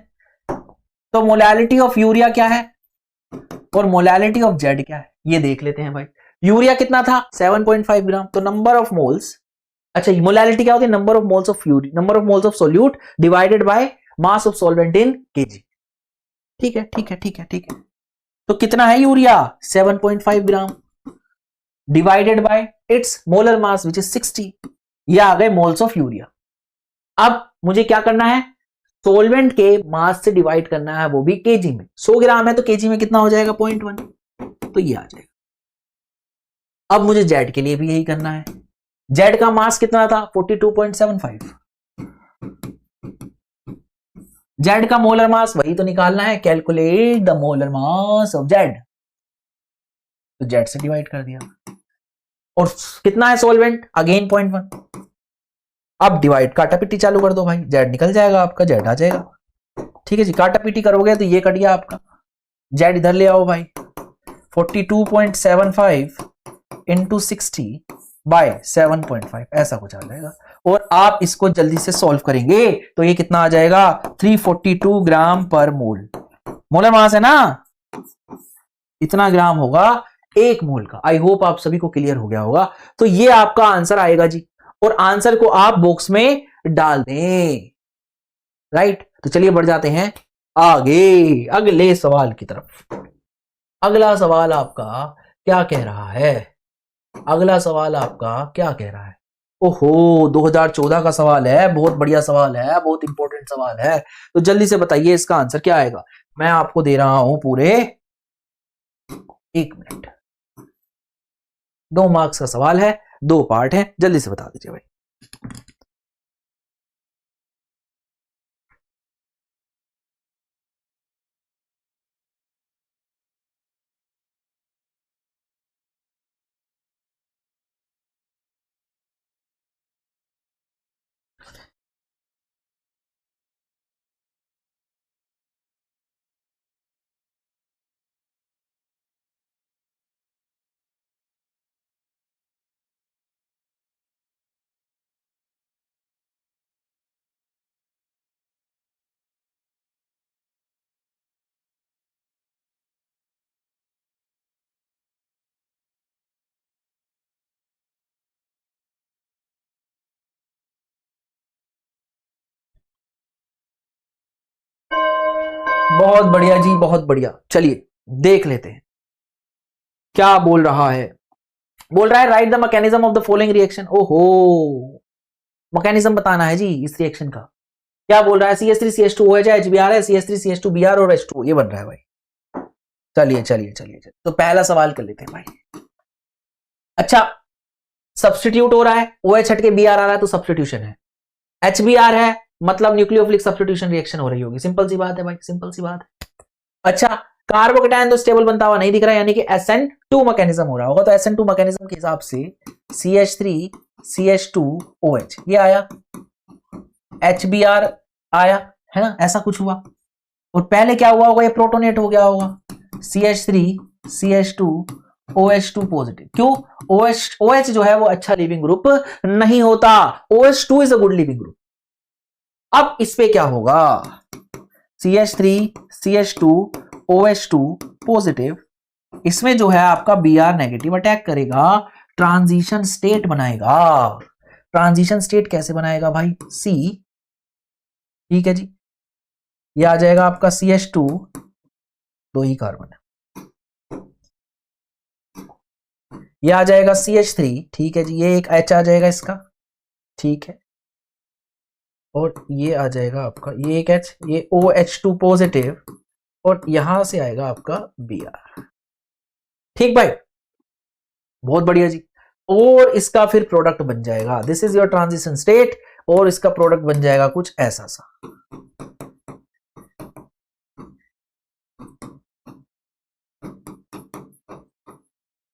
तो मोलैलिटी ऑफ यूरिया क्या है और मोलैलिटी ऑफ जेड क्या है, ये देख लेते हैं भाई। यूरिया कितना था? 7.5 ग्राम। तो नंबर ऑफ मोल्स, अच्छा मोलैलिटी क्या होती है? Number of moles of urea, number of moles of solute divided by mass of solvent in KG. ठीक है, ठीक है, ठीक है, ठीक है। तो कितना है urea? 7.5 gram divided by it's molar mass which is 60। ये आ गए मोल्स ऑफ यूरिया। अब मुझे क्या करना है? सोलवेंट के मास से डिवाइड करना है, वो भी केजी में। 100 ग्राम है तो केजी में कितना हो जाएगा? 0.1, तो ये आ जाएगा। अब मुझे जेड के लिए भी यही करना है। जेड का मास कितना था? 42.75। जेड का मोलर मास वही तो निकालना है, calculate the molar mass of Z. तो जेड से डिवाइड कर दिया। और कितना है सोलवेंट? अगेन 0.1। अब डिवाइड काटा पीटी चालू कर दो भाई, जेड निकल जाएगा आपका, जेड आ जाएगा। ठीक है जी, काटा पीटी करोगे तो ये कट गया आपका, जेड इधर ले आओ भाई। 42.75 इंटू 60 बाय 7.5, ऐसा कुछ आ जाएगा। और आप इसको जल्दी से सॉल्व करेंगे तो ये कितना आ जाएगा? 342 ग्राम पर मोल। मोलर मास है ना, इतना ग्राम होगा 1 मोल का। आई होप आप सभी को क्लियर हो गया होगा। तो ये आपका आंसर आएगा जी, और आंसर को आप बॉक्स में डाल दें। राइट, तो चलिए बढ़ जाते हैं आगे अगले सवाल की तरफ। अगला सवाल आपका क्या कह रहा है? अगला सवाल आपका क्या कह रहा है? ओहो, 2014 का सवाल है, बहुत बढ़िया सवाल है, बहुत इंपॉर्टेंट सवाल है। तो जल्दी से बताइए इसका आंसर क्या आएगा। मैं आपको दे रहा हूं पूरे 1 मिनट। 2 मार्क्स का सवाल है, 2 पार्ट है, जल्दी से बता दीजिए भाई। बहुत बढ़िया जी, बहुत बढ़िया। चलिए देख लेते हैं क्या बोल रहा है। बोल रहा है right the mechanism of the following reaction. ओहो, मैकेनिज्म बताना है जी इस रिएक्शन का। क्या बोल रहा है? CH3CH2OH है, HBr है, CH3CH2Br और H2, ये बन रहा है भाई। चलिए चलिए चलिए, तो पहला सवाल कर लेते हैं भाई। अच्छा, सब्स्टिट्यूट हो रहा है, OH हट के Br आ रहा है तो सब्स्टिट्यूशन है। HBr है मतलब न्यूक्लियोफिलिक सब्स्टिट्यूशन रिएक्शन हो रही होगी। सिंपल सी बात है भाई, सिंपल सी बात है। अच्छा, कार्बोकेटायन तो स्टेबल बनता हुआ नहीं दिख रहा है, यानी कि SN2 मैकेनिज्म हो रहा होगा। तो SN2 मैकेनिज्म के हिसाब से CH3CH2OH ये आया, HBr आया, है ना, ऐसा कुछ हुआ। और पहले क्या हुआ होगा? ये प्रोटोनेट हो गया होगा, CH3CH2OH2 पॉजिटिव। क्यों? OH जो है वो अच्छा लिविंग ग्रुप नहीं होता, OH2 is a good leaving group. अब इस पे क्या होगा? CH3CH2OH2 पॉजिटिव, इसमें जो है आपका Br नेगेटिव अटैक करेगा, ट्रांजिशन स्टेट बनाएगा। ट्रांजिशन स्टेट कैसे बनाएगा भाई? C, ठीक है जी, ये आ जाएगा आपका CH2, 2 ही कार्बन है, ये आ जाएगा CH3, ठीक है जी, ये एक H आ जाएगा इसका, ठीक है, और ये आ जाएगा आपका, ये एक H, ये OH2 पॉजिटिव, और यहां से आएगा आपका Br। ठीक भाई, बहुत बढ़िया जी। और इसका फिर प्रोडक्ट बन जाएगा, this is your transition state, और इसका प्रोडक्ट बन जाएगा कुछ ऐसा सा।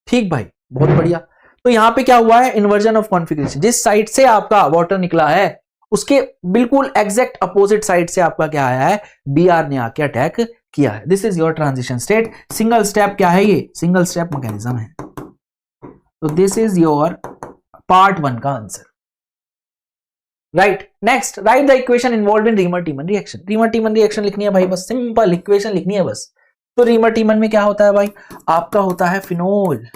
ठीक भाई, बहुत बढ़िया। तो यहां पे क्या हुआ है? Inversion of configuration. जिस साइड से आपका वाटर निकला है उसके बिल्कुल एग्जैक्ट अपोजिट साइड से आपका क्या आया है? Br ने आके अटैक किया है। This is your transition state. Single step क्या है? ये सिंगल स्टेप मैकेनिज्म है। तो दिस इज योर पार्ट 1 का आंसर। Right, next, write the equation involve in Reimer Tiemann reaction. Reimer Tiemann reaction लिखनी है भाई, बस सिंपल इक्वेशन लिखनी है बस। तो रीमर-टीमन में क्या होता है भाई? आपका होता है फिनोल।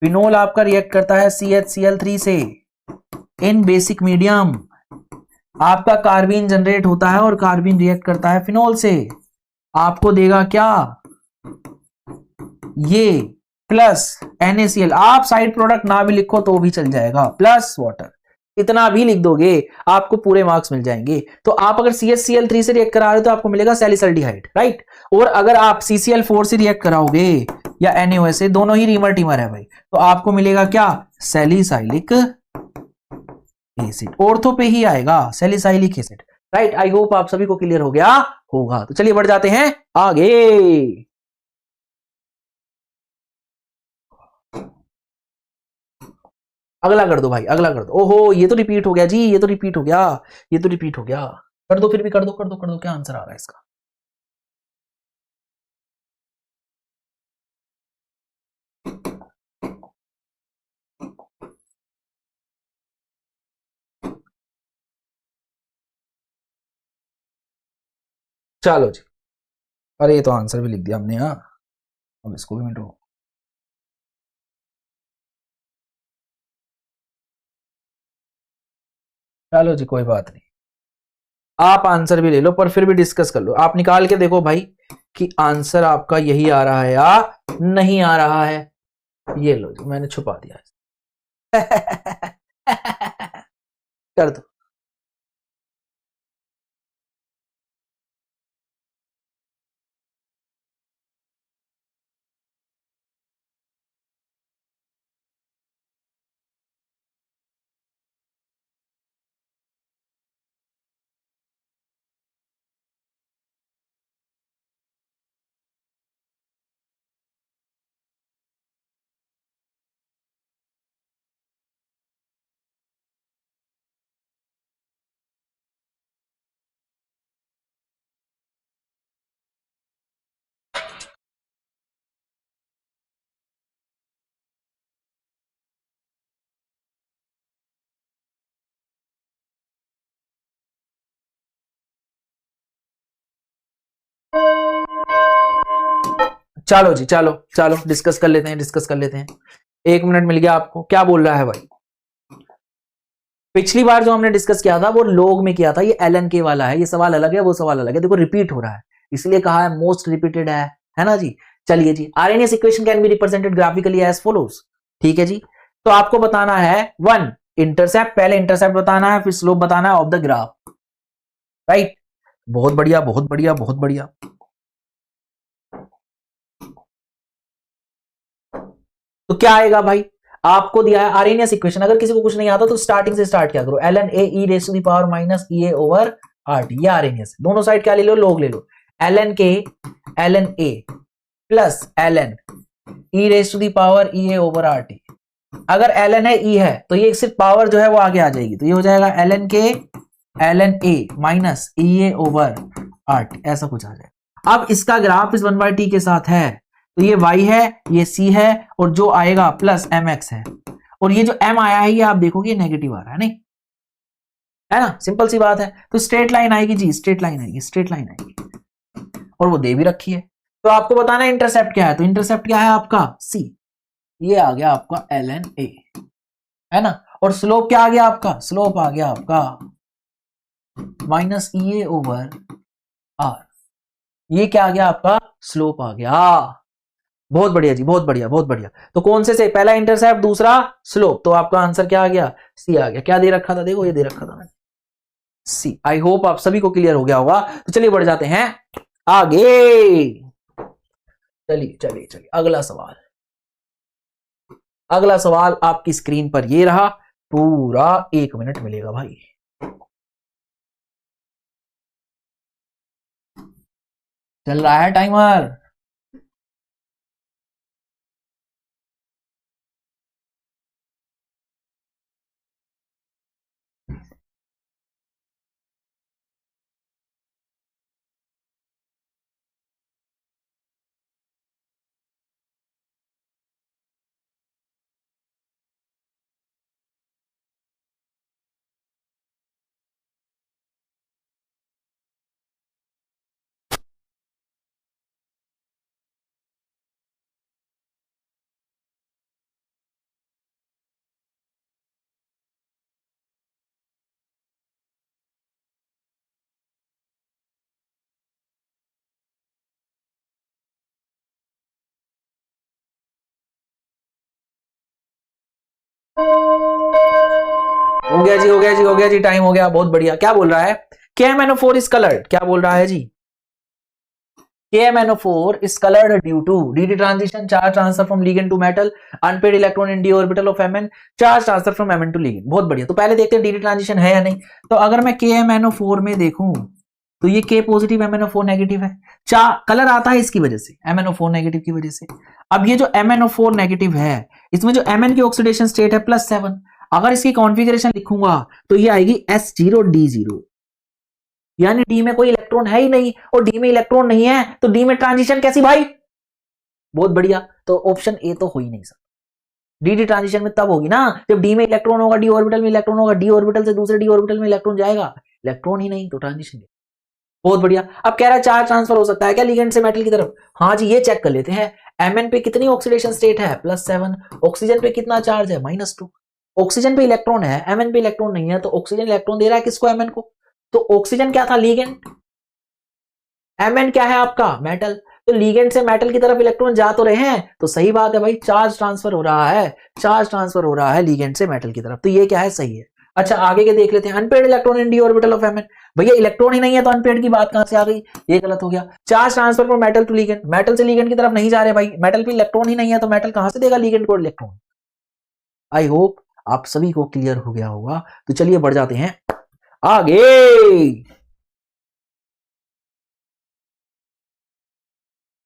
फिनोल आपका रिएक्ट करता है CHCl3 से इन बेसिक मीडियम। आपका कार्बीन जनरेट होता है और कार्बीन रिएक्ट करता है फिनोल से, आपको देगा क्या? ये प्लस NaCl। आप साइड प्रोडक्ट ना भी लिखो तो भी चल जाएगा, प्लस वाटर, इतना भी लिख दोगे आपको पूरे मार्क्स मिल जाएंगे। तो आप अगर CHCl3 से रिएक्ट करा रहे हो तो आपको मिलेगा सैलिसल्डिहाइड, राइट। और अगर आप CCl4 से रिएक्ट कराओगे या NaOH से, दोनों ही रीमर टीमर है भाई, तो आपको मिलेगा क्या? Salicylic acid. ऑर्थो पे ही आएगा salicylic acid, right. I hope आप सभी को क्लियर हो गया होगा। तो चलिए बढ़ जाते हैं आगे। अगला कर दो भाई, अगला कर दो। ओहो, ये तो रिपीट हो गया जी, ये तो रिपीट हो गया, ये तो रिपीट हो गया। कर दो फिर भी, कर दो कर दो कर दो, क्या आंसर आ रहा है इसका? चलो जी, अरे ये तो आंसर भी लिख दिया हमने। हाँ, अब इसको भी मिटाओ। चलो जी कोई बात नहीं, आप आंसर भी ले लो पर फिर भी डिस्कस कर लो। आप निकाल के देखो भाई कि आंसर आपका यही आ रहा है या नहीं आ रहा है। ये लो जी मैंने छुपा दिया कर दो। चलो जी चलो चलो डिस्कस कर लेते हैं, डिस्कस कर लेते हैं। 1 मिनट मिल गया आपको। क्या बोल रहा है भाई? पिछली बार जो हमने डिस्कस किया था वो लोग में किया था, ये एलन के वाला है, ये सवाल अलग है वो सवाल अलग है। देखो रिपीट हो रहा है इसलिए कहा है मोस्ट रिपीटेड है ना जी। चलिए जी, Arrhenius equation can be represented graphically as follows. ठीक है जी, तो आपको बताना है 1 इंटरसेप्ट, पहले इंटरसेप्ट बताना है फिर स्लोप बताना है ऑफ द ग्राफ। राइट, बहुत बढ़िया बहुत बढ़िया बहुत बढ़िया। तो क्या आएगा भाई? आपको दिया है आरएनएस इक्वेशन। अगर किसी को कुछ नहीं आता तो स्टार्टिंग से स्टार्ट क्या करो, ln a e raise to the power minus e a over rt, ये आरएनएस। दोनों साइड क्या ले लो, लोग ले लो। ln a plus ln e raise to the power e a over rt। अगर ln है e है तो ये सिर्फ पावर जो है वो आगे आ जाएगी, तो ये हो जाएगा ln a minus e a over rt, ऐसा कुछ आ जाएगा। अब इसका ग्राफ इस 1/t के साथ है तो ये y है ये c है और जो आएगा प्लस mx है, और ये जो m आया है ये आप देखोगे नेगेटिव आ रहा है, नहीं है ना, सिंपल सी बात है। तो स्ट्रेट लाइन आएगी जी, स्ट्रेट लाइन आएगी, स्ट्रेट लाइन आएगी और वो दे भी रखी है। तो आपको बताना है इंटरसेप्ट क्या है, तो इंटरसेप्ट क्या है आपका c, ये आ गया आपका ln a, है ना। और स्लोप क्या आ गया आपका, स्लोप आ गया आपका minus e a over r, ये क्या आ गया आपका, स्लोप आ गया। बहुत बढ़िया जी, बहुत बढ़िया बहुत बढ़िया। तो कौन से पहला इंटरसेप्ट दूसरा स्लोप, तो आपका आंसर क्या आ गया, सी आ गया। क्या दे रखा था, देखो ये दे रखा था मैंने सी। आई होप आप सभी को क्लियर हो गया होगा। तो चलिए बढ़ जाते हैं आगे। चलिए चलिए चलिए अगला सवाल, अगला सवाल आपकी स्क्रीन पर ये रहा। पूरा 1 मिनट मिलेगा भाई। चल रहा है टाइमर। हो गया जी हो गया जी हो गया जी, टाइम हो गया, बहुत बढ़िया। क्या बोल रहा है, KMnO4 इज कलर्ड, क्या बोल रहा है जी, KMnO4 is colored due to dd transition, charge transfer from ligand to metal, unpaired electron in d orbital of Mn, charge transfer from Mn to ligand। बहुत बढ़िया। तो पहले देखते हैं dd ट्रांजिशन है या नहीं। तो अगर मैं KMnO4 में देखूं तो ये K पॉजिटिव MnO4 नेगेटिव है, कलर आता है इसकी वजह से, MnO4 नेगेटिव की वजह से। अब ये जो MnO4 नेगेटिव है इसमें जो Mn की ऑक्सीडेशन स्टेट है +7, अगर इसकी कॉन्फ़िगरेशन लिखूंगा तो ये आएगी S0D0, यानी डी में कोई इलेक्ट्रॉन है ही नहीं, और डी में इलेक्ट्रॉन नहीं है तो डी में ट्रांजिशन कैसी भाई, बहुत बढ़िया। तो ऑप्शन ए तो हो ही नहीं सकता। डी ट्रांजिशन में तब होगी ना जब डी में इलेक्ट्रॉन होगा, डी ऑर्बिटल में इलेक्ट्रॉन होगा, डी ऑर्बिटल से दूसरे डी ऑर्बिटल में इलेक्ट्रॉन जाएगा, इलेक्ट्रॉन ही नहीं तो ट्रांजिशन। बहुत बढ़िया। अब कह रहा है चार्ज ट्रांसफर हो सकता है क्या लिगेंड से मेटल की तरफ, हाँ जी ये चेक कर लेते हैं। Mn पे कितनी ऑक्सीडेशन स्टेट है +7, ऑक्सीजन पे कितना चार्ज है -2, ऑक्सीजन पे इलेक्ट्रॉन है, Mn पे इलेक्ट्रॉन नहीं है, तो ऑक्सीजन इलेक्ट्रॉन दे रहा है किसको Mn को, तो ऑक्सीजन क्या था लीगेंड, Mn क्या है आपका मेटल, तो लीगेंड से मेटल की तरफ इलेक्ट्रॉन जा तो रहे हैं, तो सही बात है भाई, चार्ज ट्रांसफर हो रहा है, चार्ज ट्रांसफर हो रहा है लीगेंड से मेटल की तरफ, तो ये क्या है सही है। अच्छा आगे के देख लेते हैं, unpaired electron in D orbital of Mn, भैया इलेक्ट्रॉन ही नहीं है तो अनपेड की बात कहां से आ गई, ये गलत हो गया। Charge transfer from metal to ligand, metal से लीगेंड की तरफ नहीं जा रहे भाई, मेटल पे इलेक्ट्रॉन ही नहीं है तो मेटल कहां से देगा लीगेंड को इलेक्ट्रॉन। आई होप आप सभी को क्लियर हो गया होगा, तो चलिए बढ़ जाते हैं आगे।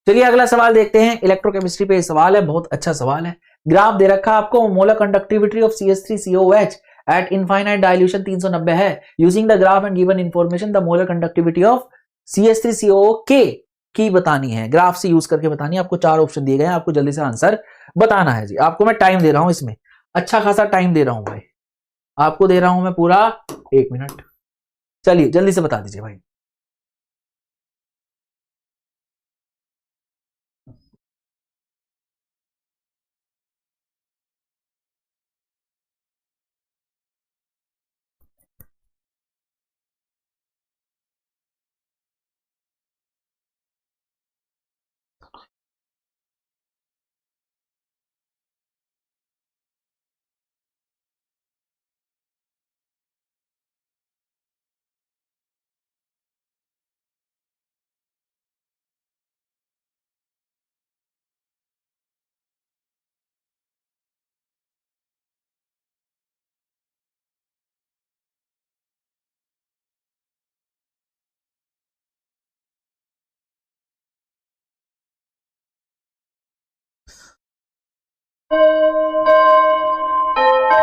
चलिए अगला सवाल देखते हैं, इलेक्ट्रोकेमिस्ट्री पे सवाल है, बहुत अच्छा सवाल है। ग्राफ दे रखा आपको, molar conductivity of CH3COOH eight infinite dilution 390 है। Using the graph and given information the molar conductivity of CH3COOK की बतानी है, ग्राफ से यूज करके बतानी है। आपको 4 ऑप्शन दिए गए हैं, आपको जल्दी से आंसर बताना है जी। आपको मैं टाइम दे रहा हूं, इसमें अच्छा खासा टाइम दे रहा हूं भाई, आपको दे रहा हूं मैं पूरा 1 मिनट। चलिए जल्दी से बता दीजिए भाई।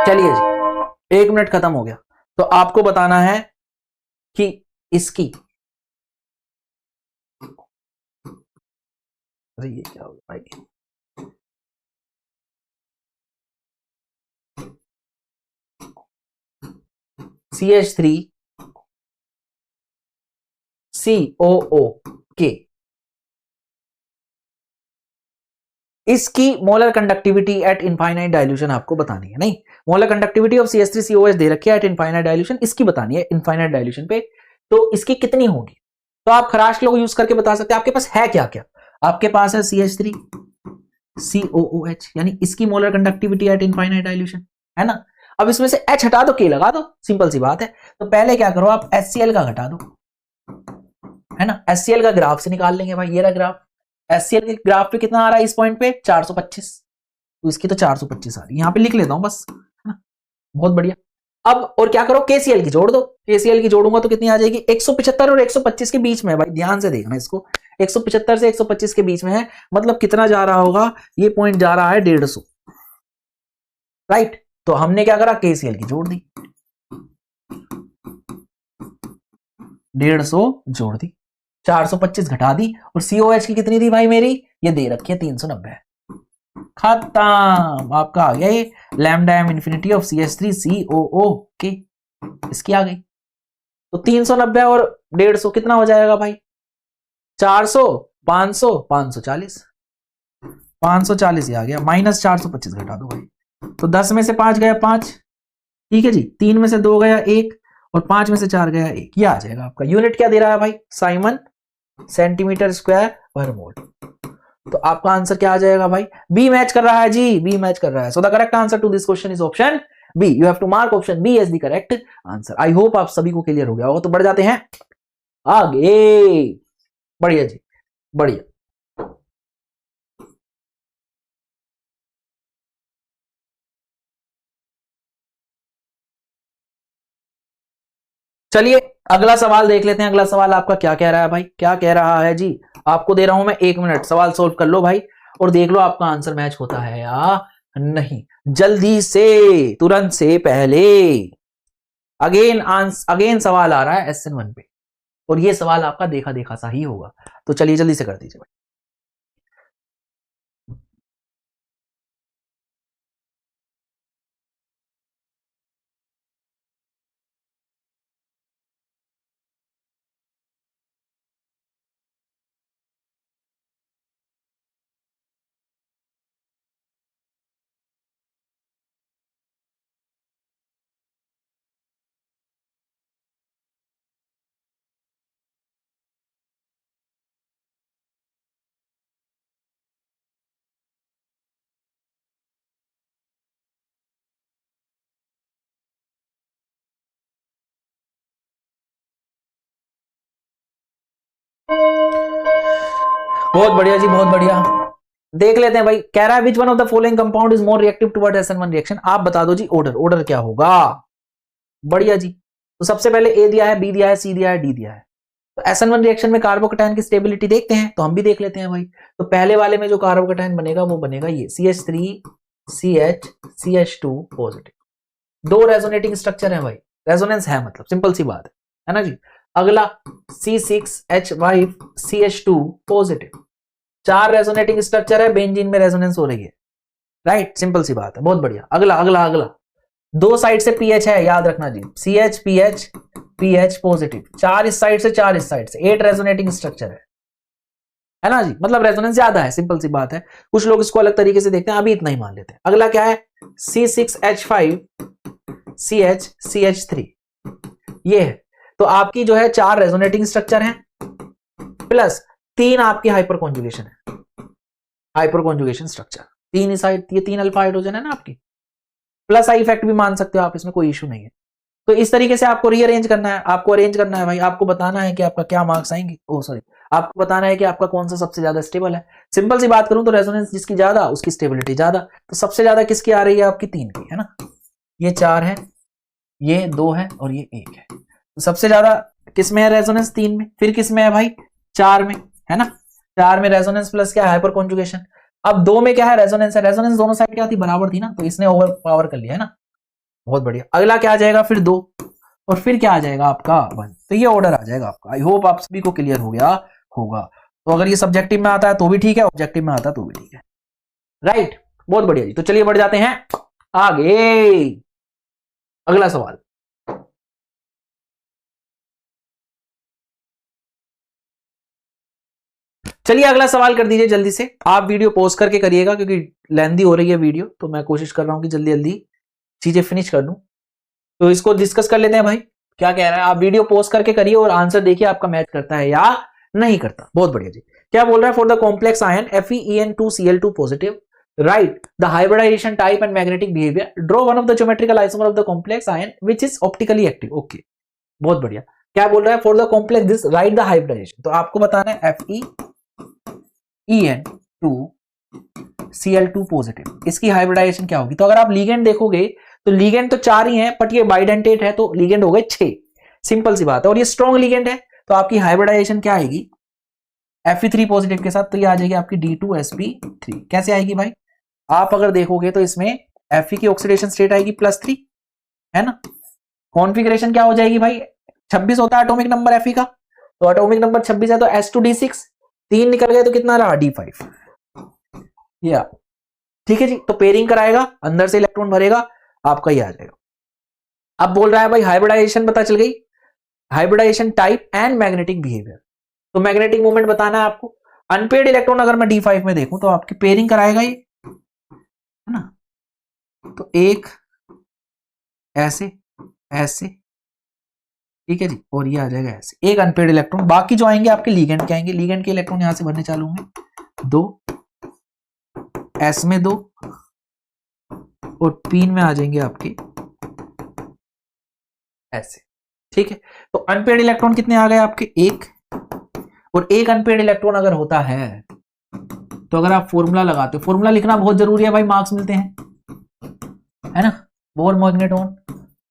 चलिए जी 1 मिनट खत्म हो गया, तो आपको बताना है कि इसकी, अरे ये क्या होगा भाई, CH3COO के, इसकी molar conductivity eight infinite dilution आपको बतानी है। नहीं, मोलर कंडक्टिविटी ऑफ CH3COH दे रखी है एट इनफाइनाइट डाइल्यूशन, इसकी बतानी है इनफाइनाइट डाइल्यूशन पे, तो इसकी कितनी होगी। तो आप खराश लोग यूज करके बता सकते हैं, आपके पास है क्या क्या, आपके पास है CH3COOH, यानी इसकी molar conductivity eight infinite dilution है ना। अब इसमें से H हटा दो, K लगा दो, सिंपल सी बात है। तो पहले क्या करो, आप HCl का घटा दो, है ना, HCl का ग्राफ से निकाल लेंगे भाई, ये रहा ग्राफ, HCl के ग्राफ पे कितना आ रहा है इस पॉइंट पे 425, तो इसकी तो 425 आ रही है, यहां पे लिख लेता हूं बस, है ना, बहुत बढ़िया। अब और क्या करो, KCl की जोड़ दो, KCl की जोड़ूंगा तो कितनी आ जाएगी, 175 और 125 के बीच में, भाई ध्यान से देखना इसको, 175 से 125 के बीच में है, मतलब कितना जा रहा होगा, ये पॉइंट जा रहा है 150, राइट। तो हमने क्या करा, KCl की जोड़ दी, 150 जोड़ दी, 425 घटा दी, और COH की कितनी थी भाई मेरी, ये दे रखी है 390, खत्म, आपका आ गया ये lambda M infinity of CH3COO के, इसकी आ गई। तो 390 और 150 कितना हो जाएगा भाई, 400, 500, 540, 540 ही आ गया, -425 घटा दो भाई, तो 10 में से 5 गया 5, ठीक है जी, 3 में से 2 गया 1, और 5 में से 4 गया 1, ये आ जाएगा आपका। यूनिट क्या दे रहा है भाई, साइमन सेंटीमीटर स्क्वायर पर मोल, तो आपका आंसर क्या आ जाएगा भाई, बी मैच कर रहा है जी, बी मैच कर रहा है। So the correct answer to this question is option B, you have to mark option B as the correct answer. I hope आप सभी को क्लियर हो गया होगा, तो बढ़ जाते हैं आगे, बढ़िया जी, बढ़िया। चलिए अगला सवाल देख लेते हैं, अगला सवाल आपका क्या कह रहा है भाई, क्या कह रहा है जी। आपको दे रहा हूं मैं 1 मिनट, सवाल सोल्व कर लो भाई, और देख लो आपका आंसर मैच होता है या नहीं, जल्दी से, तुरंत से, पहले। अगेन सवाल आ रहा है SN1 पे, और ये सवाल आपका देखा देखा सा ही होगा, तो चलिए जल्दी से कर दीजिए भाई। बहुत बढ़िया जी, बहुत बढ़िया। देख लेते हैं भाई, कह रहा है which one of the following compound is more reactive toward SN1 reaction. आप बता दो जी ऑर्डर क्या होगा। बढ़िया जी। तो सबसे पहले ए दिया है, बी दिया है, सी दिया है, डी दिया है। तो SN1 रिएक्शन में कार्बोकैटायन की स्टेबिलिटी देखते हैं, तो हम भी देख लेते हैं भाई। तो पहले वाले में जो कार्बोकैटायन बनेगा वो बनेगा ये CH3CH CH2 पॉजिटिव। दो रेजोनेटिंग स्ट्रक्चर है भाई, रेजोनेंस है मतलब, सिंपल सी बात है ना जी। अगला C6H5 CH2 पॉजिटिव। चार रेजोनेटिंग स्ट्रक्चर है, बेंजीन में रेजोनेंस हो रही है, राइट, सिंपल सी बात है, बहुत बढ़िया। अगला अगला अगला दो साइड से पीएच है, याद रखना जी, CH PH PH पॉजिटिव। चार इस साइड से, चार इस साइड से, 8 रेजोनेटिंग स्ट्रक्चर है ना जी, मतलब रेजोनेंस ज्यादा है, सिंपल सी बात है। कुछ लोग इसको अलग तरीके से देखते हैं, अभी इतना ही मान लेते हैं। अगला क्या है, C6H5 CH CH3, ये है। तो आपकी जो है चार रेजोनेटिंग स्ट्रक्चर है प्लस 3 आपकी हाइपर कॉन्जुगेशन है, हाइपर कॉन्जुगेशन स्ट्रक्चर। 3 इस साइड, ये 3 अल्फा हाइड्रोजन है ना आपकी, प्लस आई इफेक्ट भी मान सकते हो आप, इसमें कोई इशू नहीं है। तो इस तरीके से आपको रीअरेंज करना है, आपको अरेंज करना है भाई। आपको बताना है कि आपका क्या मार्क्स आएंगे, आपको बताना है कि आपका कौन सा सबसे ज्यादा स्टेबल है। सिंपल सी बात करूं तो रेजोनेंस जिसकी ज्यादा उसकी स्टेबिलिटी ज्यादा। तो सबसे ज्यादा किसकी आ रही है, आपकी 3 की, है ना। ये 4 है, ये 2 है और ये 1 है। तो सबसे ज्यादा किसमें है रेजोनेंस, 3 में। फिर किसमें है भाई, 4 में, है ना। 4 में रेजोनेंस प्लस क्या है, हाइपर कॉन्जुगेशन। अब 2 में क्या है, रेजोनेंस है। रेजोनेंस दोनों साइड क्या थी, बराबर थी ना, तो इसने ओवर पावर कर लिया, है ना। बहुत बढ़िया। अगला क्या आ जाएगा, फिर 2 और फिर क्या आ जाएगा आपका 1। तो ये ऑर्डर आ जाएगा आपका। आई होप आप सभी को क्लियर हो गया होगा। तो अगर ये सब्जेक्टिव में आता है तो भी ठीक है, ऑब्जेक्टिव में आता है तो भी ठीक है, राइट। बहुत बढ़िया जी। तो चलिए बढ़ जाते हैं आगे। अगला सवाल, चलिए अगला सवाल कर दीजिए जल्दी से। आप वीडियो पॉज करके करिएगा क्योंकि लेंदी हो रही है वीडियो, तो मैं कोशिश कर रहा हूं कि जल्दी जल्दी चीजें फिनिश कर दूं। तो इसको डिस्कस कर लेते हैं भाई, क्या कह रहा है। आप वीडियो पॉज करके करिए और आंसर देखिए आपका मैच करता है या नहीं करता। बहुत बढ़िया जी। क्या बोल रहा है, for the complex ion FeEN2Cl2 positive, write the hybridisation type and magnetic behaviour, draw one of the geometrical isomer of the complex ion which is optically active. Okay, बहुत बढ़िया। क्या बोल रहा है, for the complex this write the hybridisation. तो आपको बताना है FeEN2Cl2 पॉजिटिव, इसकी हाइब्रिडाइजेशन क्या होगी। तो अगर आप लीगेंड देखोगे तो लीगेंड तो 4 ही हैं, बट ये बाइडेंटेट है तो लीगेंड हो गए 6, सिंपल सी बात है। और ये स्ट्रॉन्ग लीगेंड है तो आपकी हाइब्रिडाइजेशन क्या आएगी, Fe3 पॉजिटिव के साथ, तो ये आ जाएगी आपकी D2sp3। कैसे आएगी भाई, आप अगर देखोगे तो इसमें Fe की ऑक्सीडेशन स्टेट आएगी +3, है ना। कॉन्फिगरेशन क्या हो जाएगी भाई, 26 होता है एटॉमिक नंबर Fe का, तो एटॉमिक नंबर 26 है तो S2D6, 3 निकल गए तो कितना रहा D5, या ठीक है जी। तो पेयरिंग कराएगा, अंदर से इलेक्ट्रॉन भरेगा, आपका ये आ जाएगा। अब बोल रहा है भाई हाइब्रिडाइजेशन पता चल गई, hybridisation type and magnetic behaviour. तो मैग्नेटिक मूवमेंट बताना है आपको। अनपेड इलेक्ट्रॉन अगर मैं D5 में देखूं तो आपकी पेयरिंग कराएगा ये, है ना। तो एक ऐसे ऐसे, ठीक है जी, और ये आ जाएगा ऐसे, एक अनपेड इलेक्ट्रॉन। बाकी जो आएंगे आपके लीगेंड के आएंगे, लीगेंड के इलेक्ट्रॉन यहां से भरने चालू होंगे, 2 S में 2 और P में आ जाएंगे आपके ऐसे, ठीक है। तो अनपेड इलेक्ट्रॉन कितने आ गए आपके, 1। और एक अनपेड इलेक्ट्रॉन अगर होता है तो अगर आप फॉर्मूला लगाते हो, फॉर्मूला लिखना बहुत जरूरी है भाई, मार्क्स मिलते हैं, है ना। बोर मैग्नेटॉन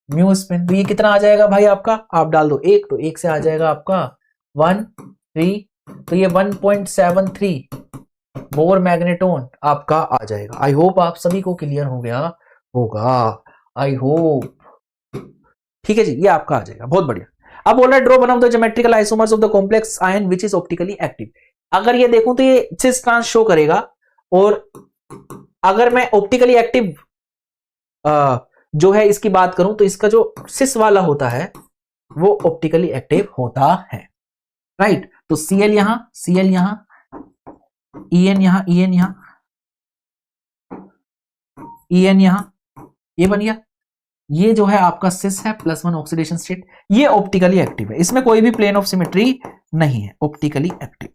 म्यू स्पिन, तो ये कितना आ जाएगा भाई आपका, आप डाल दो 1, तो 1 से आ जाएगा आपका 1 3, तो ये 1.73 बोर मैग्नेटॉन आपका आ जाएगा। आई होप आप सभी को क्लियर हो गया होगा, आई होप, ठीक है जी, ये आपका आ जाएगा। बहुत बढ़िया। अब बोल रहा है draw one of the geometrical isomers of the complex ion which is optically active. अगर ये देखूं तो ये सिस ट्रांस शो करेगा, और अगर मैं ऑप्टिकली एक्टिव जो है इसकी बात करूं तो इसका जो सिस वाला होता है वो ऑप्टिकली एक्टिव होता है, राइट। तो Cl यहां, Cl यहां, En यहां, En यहां, En यहां, ये बन गया। ये जो है आपका सिस है +1 ऑक्सीडेशन स्टेट, ये ऑप्टिकली एक्टिव है, इसमें कोई भी प्लेन ऑफ सिमेट्री नहीं है, ऑप्टिकली एक्टिव।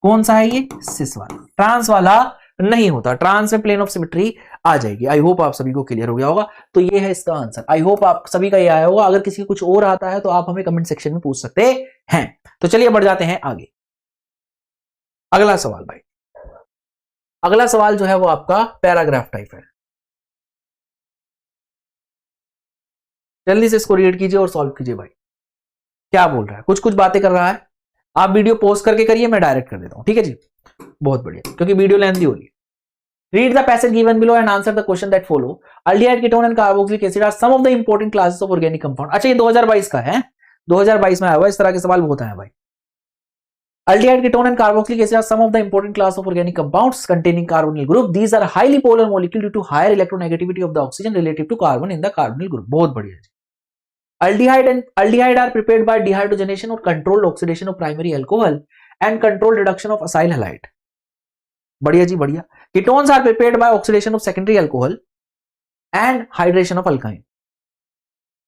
कौन सा है ये, सिस वाला। ट्रांस वाला नहीं होता, ट्रांस में प्लेन ऑफ सिमेट्री आ जाएगी। आई होप आप सभी को क्लियर हो गया होगा। तो ये है इसका आंसर। आई होप आप सभी का ये आया होगा। अगर किसी को कुछ और आता है तो आप हमें कमेंट सेक्शन में पूछ सकते हैं। तो चलिए बढ़ जाते हैं आगे। अगला सवाल भाई, अगला सवाल जो है वो आपका पैराग्राफ टाइप है। जल्दी से इसको रीड कीजिए और सॉल्व कीजिए भाई। क्या बोल रहा है, कुछ कुछ बातें कर रहा है। आप वीडियो पॉज करके करिए, मैं डायरेक्ट कर देता हूं, ठीक है जी। बहुत बढ़िया, क्योंकि वीडियो लेंथी होगी। Read the passage given below and answer the question that follow. Aldehyde, ketone and carboxylic acid are some of the important classes of organic compound. अच्छा, ये 2022 का है, 2022 में आया हुआ, इस तरह के सवाल बहुत आए भाई। Aldehyde, ketone and carboxylic acid are some of the important class of organic compounds containing carbonyl group. These are highly polar molecule due to higher electronegativity of the oxygen relative to carbon in the carbonyl group. बहुत बढ़िया जी। Aldehyde are prepared by dehydrogenation or controlled oxidation of primary alcohol and controlled reduction of acyl halide. बढ़िया जी बढ़िया। Ketones are prepared by oxidation of secondary alcohol and hydration of alkyne.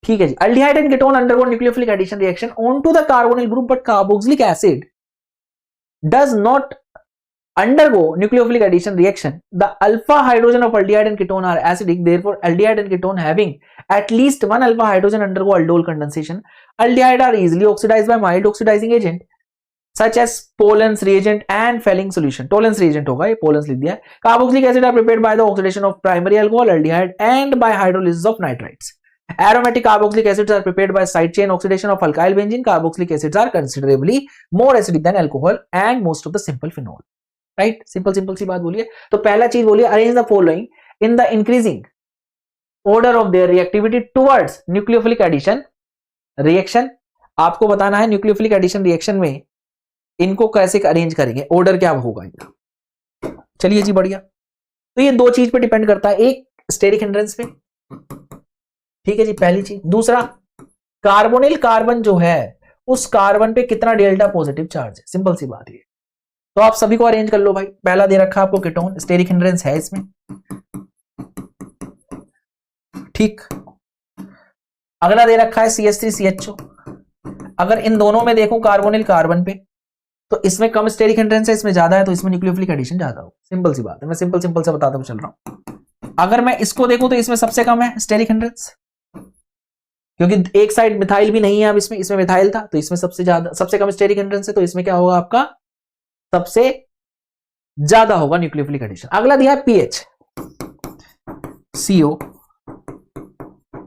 ठीक है जी। Aldehyde and ketone undergo nucleophilic addition reaction onto the carbonyl group, but carboxylic acid does not undergo nucleophilic addition reaction. The alpha hydrogen of aldehyde and ketone are acidic. Therefore, aldehyde and ketone having at least one alpha hydrogen undergo aldol condensation. Aldehyde are easily oxidized by mild oxidizing agent such as Poland's reagent and Fehling solution. Tollens reagent होगा, ये Poland's लिख दिया है। Carboxylic acid are prepared by the oxidation of primary alcohol aldehyde and by hydrolysis of nitrites. Aromatic carboxylic acids are prepared by side chain oxidation of alkyl benzene. Carboxylic acids are considerably more acidic than alcohol and most of the simple phenol. Right? Simple सी बात बोलिए। तो पहला चीज बोलिए, arrange the following in the increasing order of their reactivity towards nucleophilic addition reaction. आपको बताना है nucleophilic addition reaction में इनको कैसे अरेंज करेंगे, ऑर्डर क्या होगा इनका। चलिए जी बढ़िया। तो ये दो चीज पे डिपेंड करता है, एक स्टेरिक हिंड्रेंस पे, ठीक है जी, पहली चीज। दूसरा, कार्बोनिल कार्बन जो है उस कार्बन पे कितना डेल्टा पॉजिटिव चार्ज है, सिंपल सी बात है। तो आप सभी को अरेंज कर लो भाई। पहला दे रखा आपको कीटोन, स्टेरिक हिंड्रेंस है इसमें, ठीक। अगला दे रखा है CH3CHO। अगर इन दोनों में देखूं कार्बोनिल कार्बन पे, तो इसमें कम स्टेरिक हिंड्रेंस है, इसमें ज्यादा है, तो इसमें न्यूक्लियोफिलिक एडिशन ज्यादा हो। सिंपल सी बात है, मैं सिंपल से बताता चल रहा हूं। अगर मैं इसको देखूं तो इसमें सबसे कम है स्टेरिक हिंड्रेंस, क्योंकि एक साइड मिथाइल भी नहीं है अब इसमें मिथाइल था, तो इसमें सबसे कम स्टेरिक हिंड्रेंस है, तो इसमें क्या होगा आपका, सबसे ज्यादा होगा न्यूक्लियोफिलिक एडिशन। अगला दिया है पीएच, CO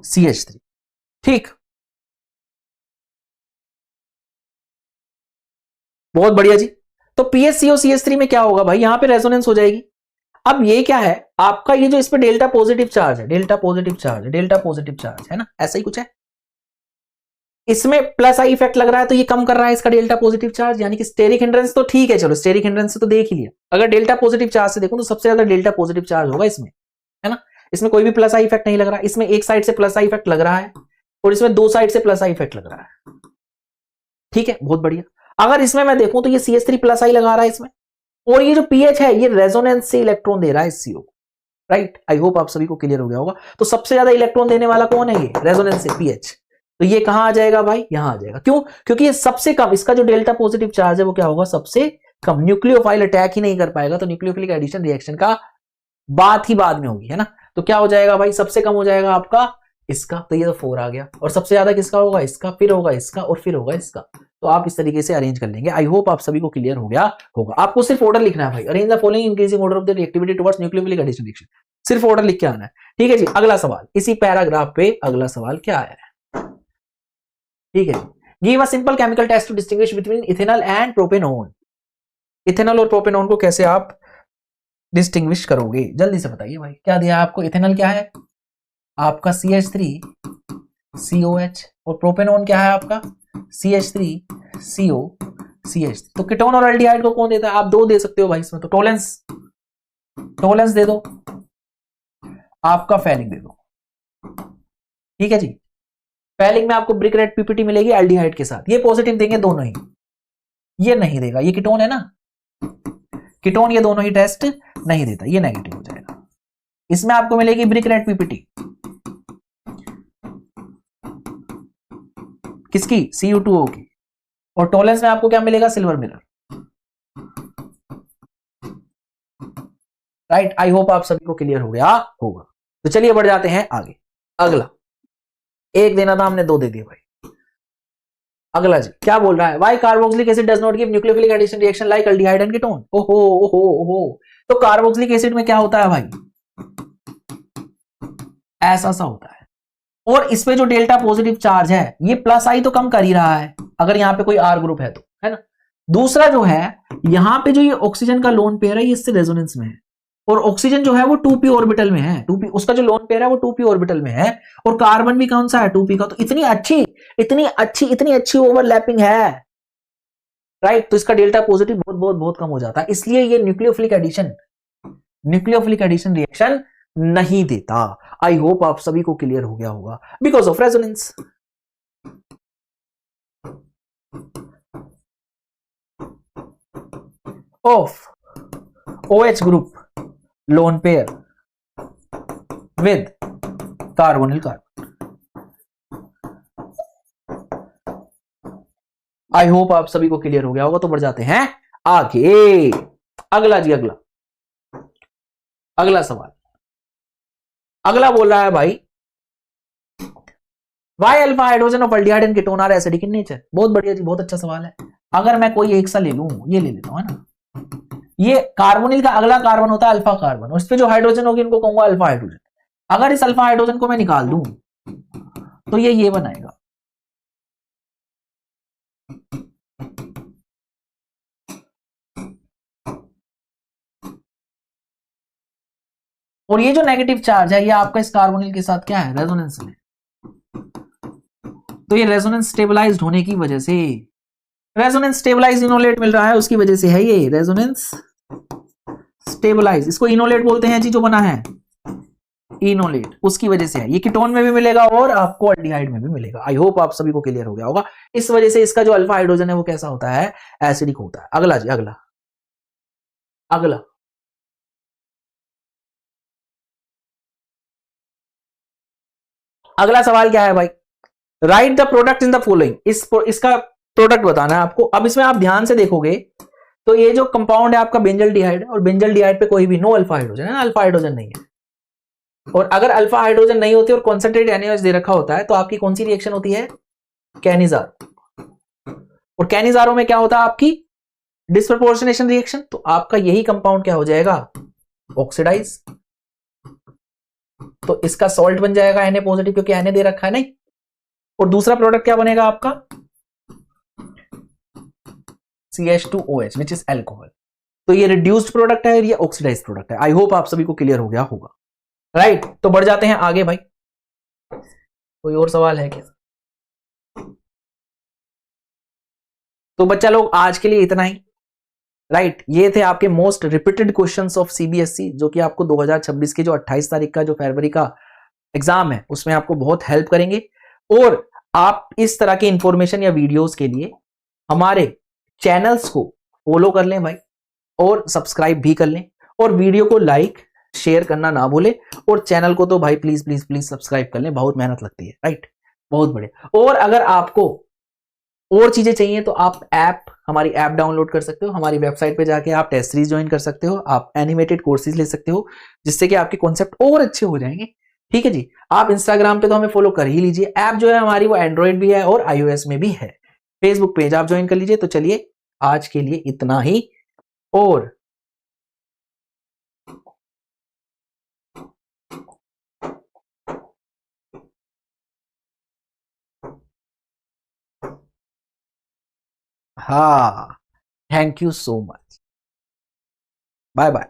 CH3, ठीक, बहुत बढ़िया जी। तो PHCO CH3 में क्या होगा भाई, यहां पे रेजोनेंस हो जाएगी। अब ये क्या है आपका, ये जो इस पे डेल्टा पॉजिटिव चार्ज है ना, ऐसा ही कुछ है। इसमें प्लस आई इफेक्ट लग रहा है, तो ये कम कर रहा है इसका डेल्टा पॉजिटिव चार्ज, यानी कि स्टेरिक हिंड्रेंस तो ठीक है, चलो स्टेरिक हिंड्रेंस से तो देख ही लिया। अगर डेल्टा पॉजिटिव चार्ज से देखो तो सबसे ज्यादा डेल्टा पॉजिटिव चार्ज होगा इसमें, है ना। इसमें कोई भी प्लस आई इफेक्ट नहीं लग रहा, इसमें एक साइड से प्लस आई इफेक्ट लग रहा है और इसमें दो साइड से प्लस आई इफेक्ट लग रहा है, ठीक है, बहुत बढ़िया। अगर इसमें मैं देखूं तो ये CH3 प्लस आई लगा रहा है इसमें, और ये जो पीएच है ये रेजोनेंस से इलेक्ट्रॉन दे रहा है CO, राइट। आई होप आप सभी को क्लियर हो गया होगा। तो सबसे ज्यादा इलेक्ट्रॉन देने वाला कौन है, ये रेजोनेंस से पीएच। तो ये कहां आ जाएगा भाई, यहां आ जाएगा। क्यों, क्योंकि ये सबसे कम, इसका जो डेल्टा पॉजिटिव चार्ज है वो क्या होगा, सबसे कम। न्यूक्लियोफाइल अटैक ही नहीं कर पाएगा, तो न्यूक्लियोफिलिक एडिशन रिएक्शन का बात ही बाद में होगी, है ना। तो क्या हो जाएगा भाई, सबसे कम हो जाएगा आपका इसका, तो ये तो 4 आ गया। और सबसे ज्यादा किसका होगा, इसका, फिर होगा इसका और फिर होगा इसका। तो आप इस तरीके से अरेंज कर लेंगे। आई होप आप सभी को क्लियर हो गया होगा। आपको सिर्फ ऑर्डर लिखना है भाई, arrange the following increasing order of the reactivity towards nucleophilic addition reaction, सिर्फ ऑर्डर लिख के आना है, ठीक है जी। अगला सवाल, इसी पैराग्राफ पे अगला सवाल क्या आया है, ठीक है। Give a simple chemical test to distinguish between ethanol and propanone. Ethanol और प्रोपेनॉन को कैसे आप डिस्टिंग्विश करोगे, जल्दी से बताइए भाई। क्या दिया आपको, इथेनॉल क्या है आपका CH3COH, और प्रोपेनॉन क्या है आपका CH3COCH3। तो कीटोन और एल्डिहाइड को कौन देता है, आप दो दे सकते हो भाई इसमें, तो टोलेंस दे दो, आपका फेलिक दे दो, ठीक है जी। फेलिक में आपको ब्रिक रेड PPT मिलेगी एल्डिहाइड के साथ, ये पॉजिटिव देंगे दोनों ही, ये नहीं देगा, ये कीटोन है ना, कीटोन, ये दोनों ही टेस्ट नहीं देता, ये नेगेटिव हो जाएगा। इसमें आपको मिलेगी ब्रिक रेड PPT, किसकी, CU2O की। और टोलेंस में आपको क्या मिलेगा, silver mirror, right. I hope आप सभी को क्लियर हो गया होगा। तो चलिए बढ़ जाते हैं आगे। अगला, एक देना था हमने, दो दे दिए भाई। अगला जी क्या बोल रहा है, why carboxylic acid does not give nucleophilic addition reaction like aldehyde and ketone. ओहो ओहो ओहो, तो कार्बोक्सिलिक एसिड में क्या होता है भाई, ऐसा सा होता है, और इस पे जो डेल्टा पॉजिटिव चार्ज है ये प्लस आई तो कम कर ही रहा है, अगर यहां पे कोई आर ग्रुप है तो, है ना। दूसरा जो है यहां पे जो ये ऑक्सीजन का लोन पेयर है ये इससे रेजोनेंस में है, और ऑक्सीजन जो है वो 2p ऑर्बिटल में है, 2p उसका जो लोन पेयर है वो 2p ऑर्बिटल में है, और कार्बन भी कौन सा है 2p का, तो इतनी अच्छी ओवरलैपिंग है, राइट। तो इसका डेल्टा पॉजिटिव बहुत बहुत बहुत कम हो जाता है, इसलिए ये न्यूक्लियोफिलिक एडिशन रिएक्शन नहीं देता। आई होप आप सभी को क्लियर हो गया होगा, because of resonance. Of OH group lone pair with carbonyl carbon. I hope आप सभी को क्लियर हो गया होगा, तो बढ़ जाते हैं आगे। अगला जी, अगला सवाल, अगला बोल रहा है भाई, why alpha hydrogen of aldehyde and ketone are acidic in nature. बहुत बढ़िया जी, बहुत अच्छा सवाल है। अगर मैं कोई एक सा ले लूं, ये ले लेता हूं, है ना, ये कार्बोनिल का अगला कार्बन होता है अल्फा कार्बन, उस पे जो हाइड्रोजन होगी उनको कहूंगा अल्फा हाइड्रोजन। अगर इस अल्फा हाइड्रोजन को मैं निकाल दूं तो ये बनाएगा, और ये जो नेगेटिव चार्ज है ये आपका इस कार्बोनिल के साथ क्या है, रेजोनेंस में। तो ये रेजोनेंस स्टेबलाइज्ड होने की वजह से, रेजोनेंस स्टेबलाइज इनोलेट मिल रहा है उसकी वजह से है ये रेजोनेंस स्टेबलाइज, इसको इनोलेट बोलते हैं जी, जो बना है इनोलेट, उसकी वजह से है। ये कीटोन में भी मिलेगा और आपको एल्डिहाइड में भी मिलेगा। आई होप आप सभी को क्लियर हो गया होगा। इस वजह से इसका जो अल्फा हाइड्रोजन है वो कैसा होता है, एसिडिक होता है। अगला जी, अगला अगला सवाल क्या है भाई, right the product in the following. इसका प्रोडक्ट बताना है आपको। अब इसमें आप ध्यान से देखोगे तो ये जो कंपाउंड है आपका बेंजल डिहाइड है, और बेंजल डिहाइड पे कोई भी नो अल्फा हाइड्रोजन है ना, अल्फा हाइड्रोजन नहीं है। और अगर अल्फा हाइड्रोजन नहीं होती और कॉन्सेंट्रेट NaOH दे रखा होता है तो आपकी कौन सी रिएक्शन होती है, कैनिजार। और कैनिजारों में क्या होता है आपकी डिस्प्रपोर्शनेशन रिएक्शन, तो आपका यही कंपाउंड क्या हो जाएगा, ऑक्सीडाइज। तो इसका सॉल्ट बन जाएगा Na पॉजिटिव, क्योंकि Na दे रखा है नहीं। और दूसरा प्रोडक्ट क्या बनेगा आपका, CH2OH विच इज एल्कोहल। तो ये रिड्यूस्ड प्रोडक्ट है और ये ऑक्सीडाइज्ड प्रोडक्ट है। आई होप आप सभी को क्लियर हो गया होगा, राइट। तो बढ़ जाते हैं आगे भाई, कोई और सवाल है क्या। तो बच्चा लोग आज के लिए इतना ही, राइट। ये थे आपके most repeated questions of CBSE, जो कि आपको 2026 के जो 28 तारीख का जो फरवरी का एग्जाम है उसमें आपको बहुत हेल्प करेंगे। और आप इस तरह के इंफॉर्मेशन या वीडियोस के लिए हमारे चैनल्स को फॉलो कर लें भाई, और सब्सक्राइब भी कर लें, और वीडियो को लाइक शेयर करना ना भूलें, और चैनल को तो भाई प्लीज प्लीज प्लीज सब्सक्राइब कर लें, बहुत मेहनत लगती है, राइट। बहुत बढ़िया। और अगर आपको और चीजें चाहिए तो आप हमारी ऐप डाउनलोड कर सकते हो, हमारी वेबसाइट पे जाके आप टेस्ट सीरीज ज्वाइन कर सकते हो, आप एनिमेटेड कोर्सेज ले सकते हो, जिससे कि आपके कॉन्सेप्ट और अच्छे हो जाएंगे। ठीक है जी। आप इंस्टाग्राम पे तो हमें फॉलो कर ही लीजिए, ऐप जो है हमारी वो एंड्रॉइड भी है और iOS में भी है। फेसबुक पेज आप ज्वाइन कर लीजिए। तो चलिए आज के लिए इतना ही। और हाँ, thank you so much, bye bye.